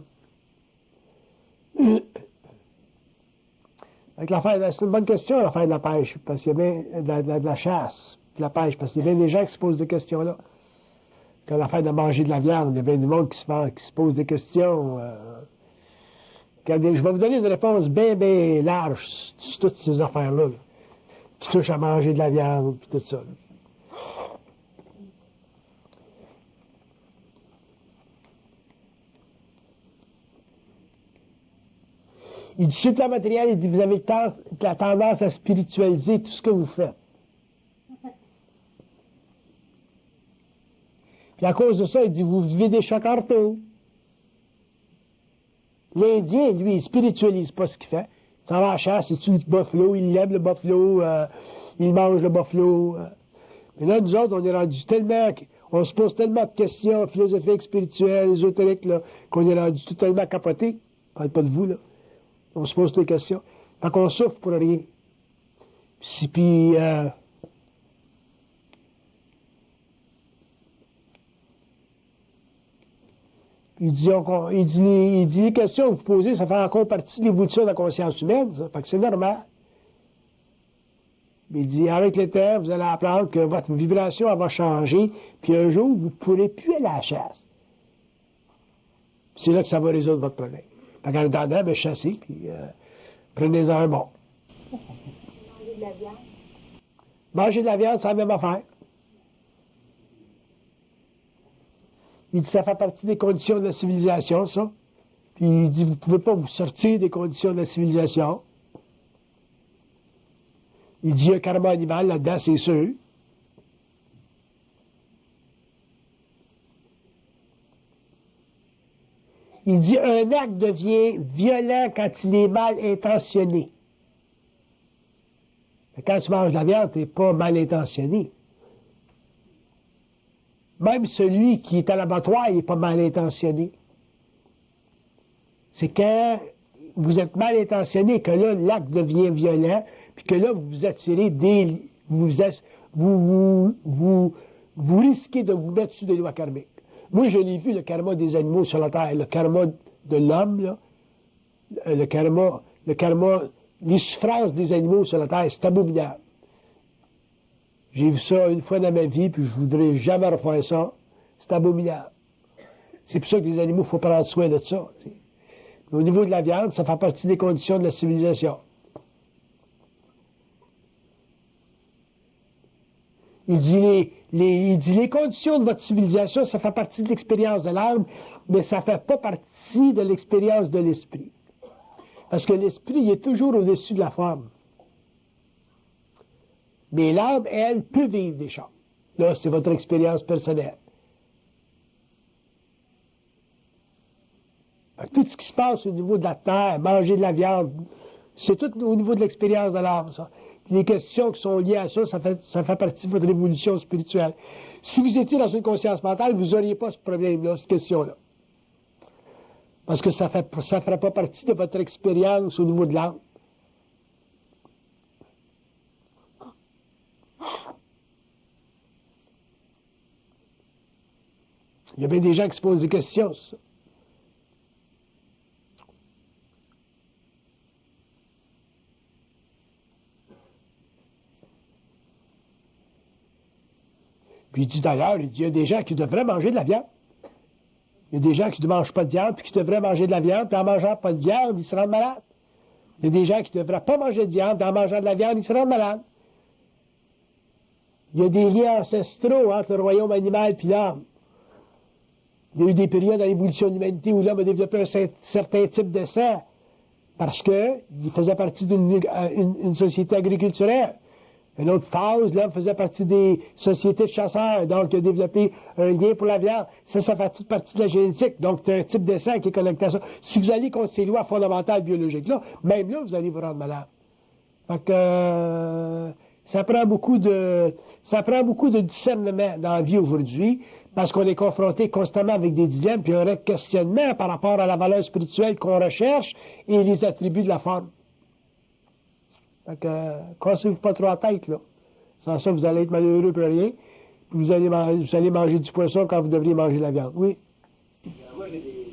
Avec l'affaire, c'est une bonne question, l'affaire de la pêche, parce qu'il y a bien de la chasse, de la pêche, parce qu'il y a bien des gens qui se posent des questions-là. Quand l'affaire de manger de la viande, il y a bien du monde qui se pose des questions. Je vais vous donner une réponse bien large sur toutes ces affaires-là, là, qui touchent à manger de la viande, puis tout ça. Là. Il dit, sur le plan matériel, il dit, vous avez la tendance à spiritualiser tout ce que vous faites. Puis à cause de ça, il dit, vous vivez des chocs ortho. L'Indien, lui, il spiritualise pas ce qu'il fait. Il s'en va à la chasse, il tue le buffalo, il lève le buffalo, il mange le buffalo. Mais là, nous autres, on est rendu tellement, on se pose tellement de questions philosophiques, spirituelles, ésotériques, là, qu'on est rendu tout tellement capoté. Je parle pas de vous, là. On se pose des questions. Fait qu'on souffre pour rien. Puis, il dit les questions que vous posez, ça fait encore partie de l'évolution de la conscience humaine, ça. Fait que c'est normal. Mais il dit, avec le temps, vous allez apprendre que votre vibration, elle va changer, puis un jour, vous ne pourrez plus aller à la chasse. C'est là que ça va résoudre votre problème. Fait qu'en attendant, ben, chassez, puis prenez-en un bon. Manger de la viande. Manger de la viande, c'est la même affaire. Il dit, ça fait partie des conditions de la civilisation, ça. Puis il dit, vous ne pouvez pas vous sortir des conditions de la civilisation. Il dit, il y a un karma animal là-dedans, c'est sûr. Il dit, un acte devient violent quand il est mal intentionné. Mais quand tu manges de la viande, tu n'es pas mal intentionné. Même celui qui est à l'abattoir, il n'est pas mal intentionné. C'est quand vous êtes mal intentionné que là, l'acte devient violent, puis que là, vous attirez vous risquez de vous mettre sous des lois karmiques. Moi, je l'ai vu, le karma des animaux sur la terre, le karma de l'homme, là, le karma, les souffrances des animaux sur la terre, c'est abominable. J'ai vu ça une fois dans ma vie, puis je voudrais jamais refaire ça. C'est abominable. C'est pour ça que les animaux, il faut prendre soin de ça. T'sais. Au niveau de la viande, ça fait partie des conditions de la civilisation. Il dit les conditions de votre civilisation, ça fait partie de l'expérience de l'âme, mais ça ne fait pas partie de l'expérience de l'esprit. Parce que l'esprit, il est toujours au-dessus de la forme. Mais l'âme, elle, peut vivre des choses. Là, c'est votre expérience personnelle. Tout ce qui se passe au niveau de la terre, manger de la viande, c'est tout au niveau de l'expérience de l'âme, ça. Les questions qui sont liées à ça, ça fait partie de votre évolution spirituelle. Si vous étiez dans une conscience mentale, vous n'auriez pas ce problème-là, cette question-là. Parce que ça ne ferait pas partie de votre expérience au niveau de l'âme. Il y a bien des gens qui se posent des questions sur ça. Puis il dit d'ailleurs, il y a des gens qui devraient manger de la viande. Il y a des gens qui ne mangent pas de viande, puis qui devraient manger de la viande, puis en mangeant pas de viande, ils se rendent malades. Il y a des gens qui ne devraient pas manger de viande, puis en mangeant de la viande, ils se rendent malades. Il y a des liens ancestraux entre le royaume animal et l'homme. Il y a eu des périodes dans l'évolution de l'humanité où l'homme a développé un certain type de sang parce qu'il faisait partie d'une société agriculturelle. Une autre phase, l'homme faisait partie des sociétés de chasseurs, donc il a développé un lien pour la viande. Ça fait toute partie de la génétique. Donc, tu as un type de sang qui est connecté à ça. Si vous allez contre ces lois fondamentales biologiques-là, même là, vous allez vous rendre malade. Fait que ça prend beaucoup de discernement dans la vie aujourd'hui, parce qu'on est confronté constamment avec des dilemmes, puis un questionnement par rapport à la valeur spirituelle qu'on recherche et les attributs de la forme. Fait que, cassez-vous pas trop la tête, là. Sans ça, vous allez être malheureux pour rien. Puis vous allez manger du poisson quand vous devriez manger de la viande. Oui? Moi, j'ai des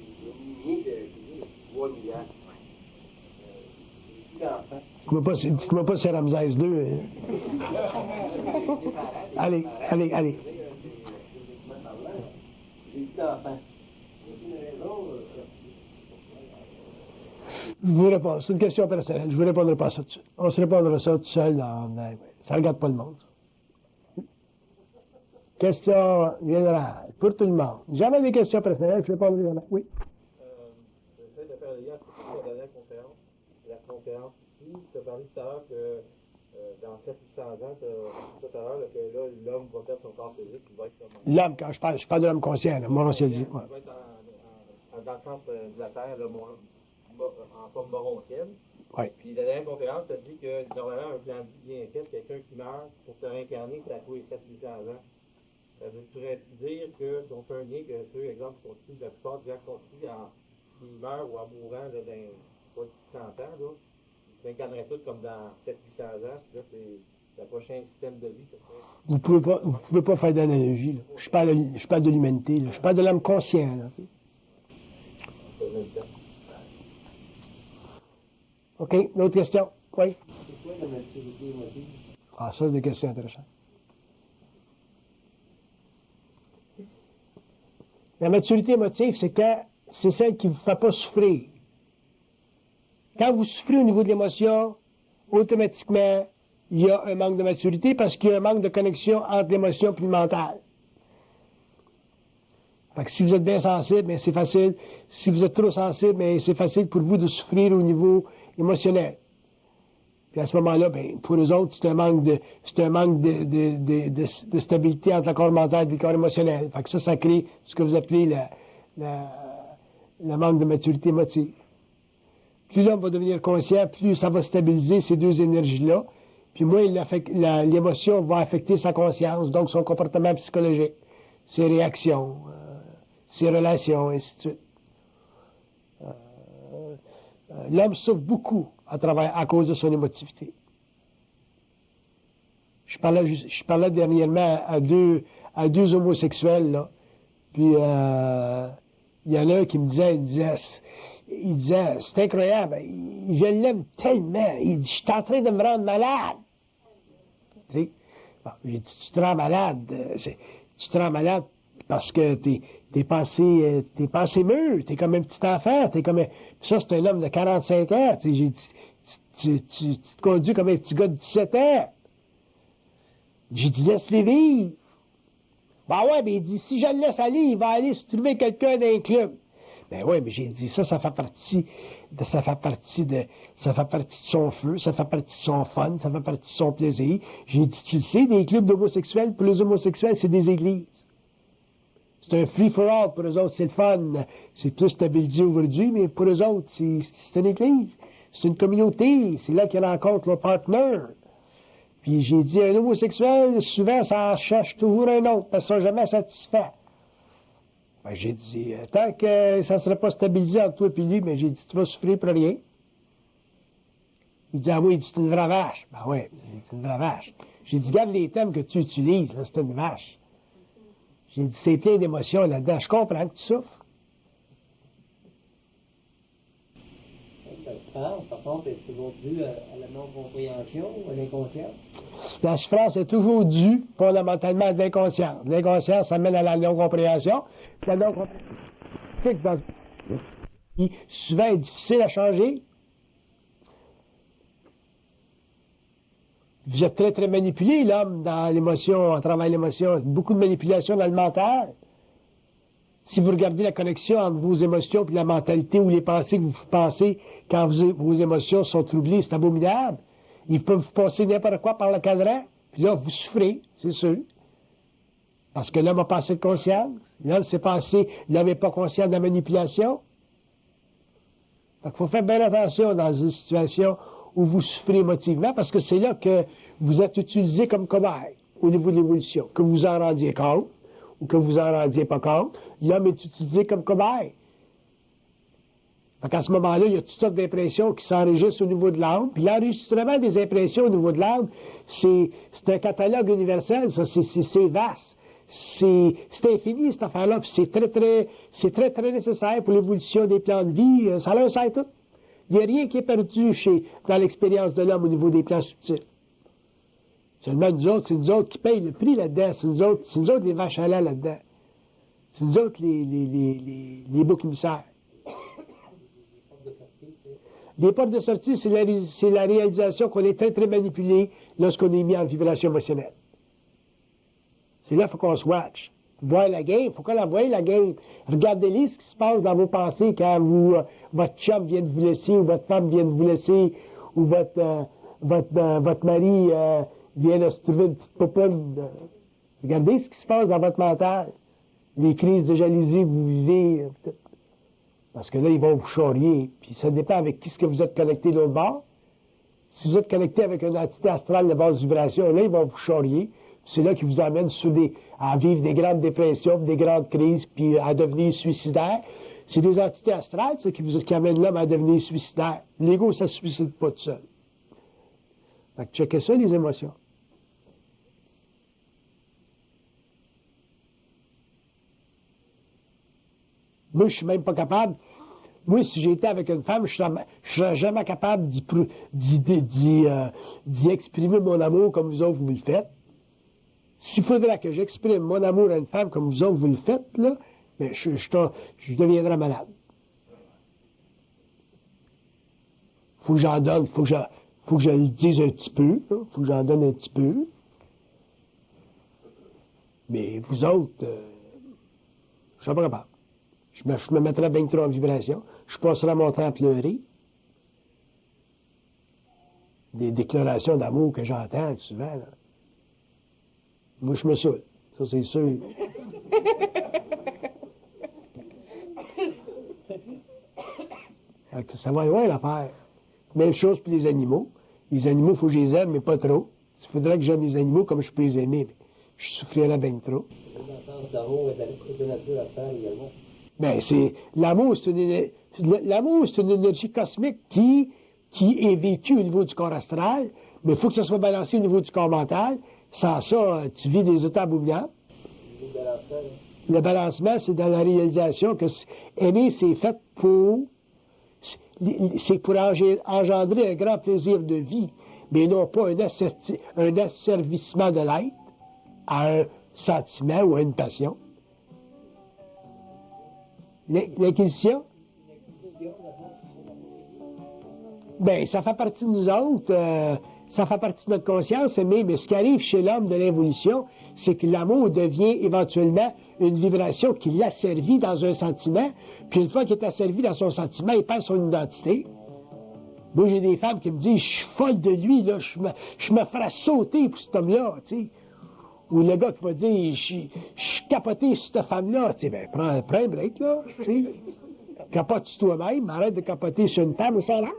miniers de 3 milliards. Dites-moi pas c'est Ramsès II. Allez. J'ai dit d'enfants. Je vous réponds. C'est une question personnelle. Je vous répondrai pas à ça tout de suite. On se répondra ça tout seul. Ça ne regarde pas le monde. Question générale. Pour tout le monde. Jamais des questions personnelles. Je répondrai jamais. Oui. J'essaie de faire le lien avec la dernière conférence. La conférence ici, tu as parlé tout à l'heure que dans 700 ans, tout à l'heure, que là, l'homme va perdre son corps physique, il va être comme... L'homme, quand je parle de l'homme conscient, là, mon ancien dit. Il va être dans le centre de la Terre, là, en forme morontienne. Oui. Puis la dernière conférence, tu as dit que normalement, un plan de vie bien fait, quelqu'un qui meurt pour se réincarner, c'est à tous les 700-800 ans. Ça veut dire que, si on fait un lien, que ceux, exemple, la plupart des gens continuent qui meurent ou en mourant là, dans 100 ans, là, ils s'incarneraient tous comme dans 700-800 ans. Puis là, c'est le prochain système de vie. Vous pouvez pas faire d'analogie. Là. Je parle de l'humanité. Là. Je parle de l'homme conscient. Là, OK. Une autre question? Oui? C'est quoi la maturité émotive? Ah, ça, c'est des questions intéressantes. La maturité émotive, c'est celle qui ne vous fait pas souffrir. Quand vous souffrez au niveau de l'émotion, automatiquement, il y a un manque de maturité parce qu'il y a un manque de connexion entre l'émotion et le mental. Fait que si vous êtes bien sensible, bien, c'est facile. Si vous êtes trop sensible, bien, c'est facile pour vous de souffrir au niveau émotionnel. Puis à ce moment-là, bien, pour eux autres, c'est un manque de stabilité entre le corps mental et le corps émotionnel. Fait que ça crée ce que vous appelez le manque de maturité émotive. Plus l'homme va devenir conscient, plus ça va stabiliser ces deux énergies-là. Puis moins l'émotion va affecter sa conscience, donc son comportement psychologique, ses réactions, ses relations, et ainsi de suite. L'homme souffre beaucoup à cause de son émotivité. Je parlais dernièrement à deux homosexuels, là. Puis il y en a un qui me disait, c'est incroyable, je l'aime tellement. Il dit, je suis en train de me rendre malade. Tu sais? Bon, j'ai dit, tu te rends malade parce que t'es passé mûr, t'es comme un petit enfant, ça c'est un homme de 45 ans, tu sais, j'ai dit, tu te conduis comme un petit gars de 17 ans. J'ai dit, laisse-les vivre. Ben ouais, mais il dit, si je le laisse aller, il va aller se trouver quelqu'un d'un club. Ben ouais, mais j'ai dit, ça fait partie de son feu, ça fait partie de son fun, ça fait partie de son plaisir. J'ai dit, tu le sais, des clubs d'homosexuels, pour les homosexuels, c'est des églises. C'est un free-for-all pour eux autres, c'est le fun. C'est plus stabilisé aujourd'hui, mais pour eux autres, c'est une église. C'est une communauté, c'est là qu'ils rencontrent leur partenaire. Puis j'ai dit, un homosexuel, souvent, ça en cherche toujours un autre, parce qu'ils ne sont jamais satisfaits. Ben, j'ai dit, tant que ça ne serait pas stabilisé entre toi et lui, mais j'ai dit, tu vas souffrir pour rien. Il dit, ah oui, c'est une vraie vache. Ben oui, c'est une vraie vache. J'ai dit, garde les thèmes que tu utilises, là, c'est une vache. J'ai dit, c'est plein d'émotions là-dedans. Je comprends que tu souffres. Par contre, est toujours dû à la non-compréhension ou à l'inconscience? La souffrance est toujours due fondamentalement à de l'inconscience. L'inconscience, ça mène à la non-compréhension. Puis la non-compréhension, qui souvent est difficile à changer. Vous êtes très, très manipulé, l'homme, dans l'émotion, à travers l'émotion. Beaucoup de manipulation dans le mental. Si vous regardez la connexion entre vos émotions et la mentalité ou les pensées que vous pensez quand vos émotions sont troublées, c'est abominable. Ils peuvent vous passer n'importe quoi par le cadran. Puis là, vous souffrez, c'est sûr. Parce que l'homme a passé de conscience. L'homme s'est passé, l'homme n'est pas conscient de la manipulation. Fait qu'il faut faire bien attention dans une situation où vous souffrez émotivement, parce que c'est là que vous êtes utilisé comme cobaye au niveau de l'évolution. Que vous en rendiez compte, ou que vous en rendiez pas compte, l'homme est utilisé comme cobaye. Fait qu'à ce moment-là, il y a toutes sortes d'impressions qui s'enregistrent au niveau de l'âme. Puis l'enregistrement des impressions au niveau de l'âme, c'est un catalogue universel, ça, c'est vaste. C'est infini, cette affaire-là. Puis c'est très nécessaire pour l'évolution des plans de vie. Ça leur sert tout. Il n'y a rien qui est perdu dans l'expérience de l'homme au niveau des plans subtils. Seulement, nous autres, c'est nous autres qui payent le prix là-dedans. C'est nous autres les vaches à lait là-dedans. C'est nous autres les boucs émissaires. Les portes de sortie, c'est la réalisation qu'on est très manipulé lorsqu'on est mis en vibration émotionnelle. C'est là qu'il faut qu'on se watch. Voir la game, il faut qu'on la voie, la game. Regardez-les ce qui se passe dans vos pensées quand votre chum vient de vous laisser, ou votre femme vient de vous laisser, ou votre mari vient de se trouver une petite popoune. Regardez ce qui se passe dans votre mental. Les crises de jalousie que vous vivez. Parce que là, ils vont vous charrier. Puis ça dépend avec qui ce que vous êtes connecté de l'autre bord. Si vous êtes connecté avec une entité astrale de basse vibration, là, ils vont vous charrier. C'est là qui vous amène à vivre des grandes dépressions, des grandes crises, puis à devenir suicidaire. C'est des entités astrales, ça, qui amènent l'homme à devenir suicidaire. L'ego, ça ne se suicide pas tout seul. Fait que checkez ça, les émotions. Moi, je suis même pas capable. Moi, si j'étais avec une femme, je serais jamais capable d'y exprimer mon amour comme vous autres vous le faites. S'il faudrait que j'exprime mon amour à une femme comme vous autres vous le faites, là, ben, je deviendrais malade. Faut que j'en donne, faut que je le dise un petit peu, là, faut que j'en donne un petit peu. Mais vous autres, je serais pas capable. Je me mettrais bien trop en vibration. Je passerais mon temps à pleurer. Des déclarations d'amour que j'entends souvent, là. Moi, je me saoule. Ça, c'est sûr. Ça va loin, l'affaire. Même chose pour les animaux. Les animaux, il faut que je les aime, mais pas trop. Il faudrait que j'aime les animaux comme je peux les aimer, mais je souffrirais bien trop. L'amour est de nature astrale également. Ben, l'amour, c'est une énergie cosmique qui est vécue au niveau du corps astral, mais il faut que ça soit balancé au niveau du corps mental. Sans ça, tu vis des états abominables. Le balancement, c'est dans la réalisation que aimer, c'est fait c'est pour engendrer un grand plaisir de vie, mais non pas un asservissement de l'être à un sentiment ou à une passion. L'inquisition? Ben, ça fait partie de nous autres, ça fait partie de notre conscience, mais ce qui arrive chez l'homme de l'évolution, c'est que l'amour devient éventuellement une vibration qui l'asservit dans un sentiment, puis une fois qu'il est asservi dans son sentiment, il perd son identité. Moi, j'ai des femmes qui me disent, je suis folle de lui, là, je me ferais sauter pour cet homme-là, tu sais. Ou le gars qui va dire, je suis capoté sur cette femme-là, tu sais, ben, prends un break, là, tu sais. Capote sur toi-même, arrête de capoter sur une femme au salaire.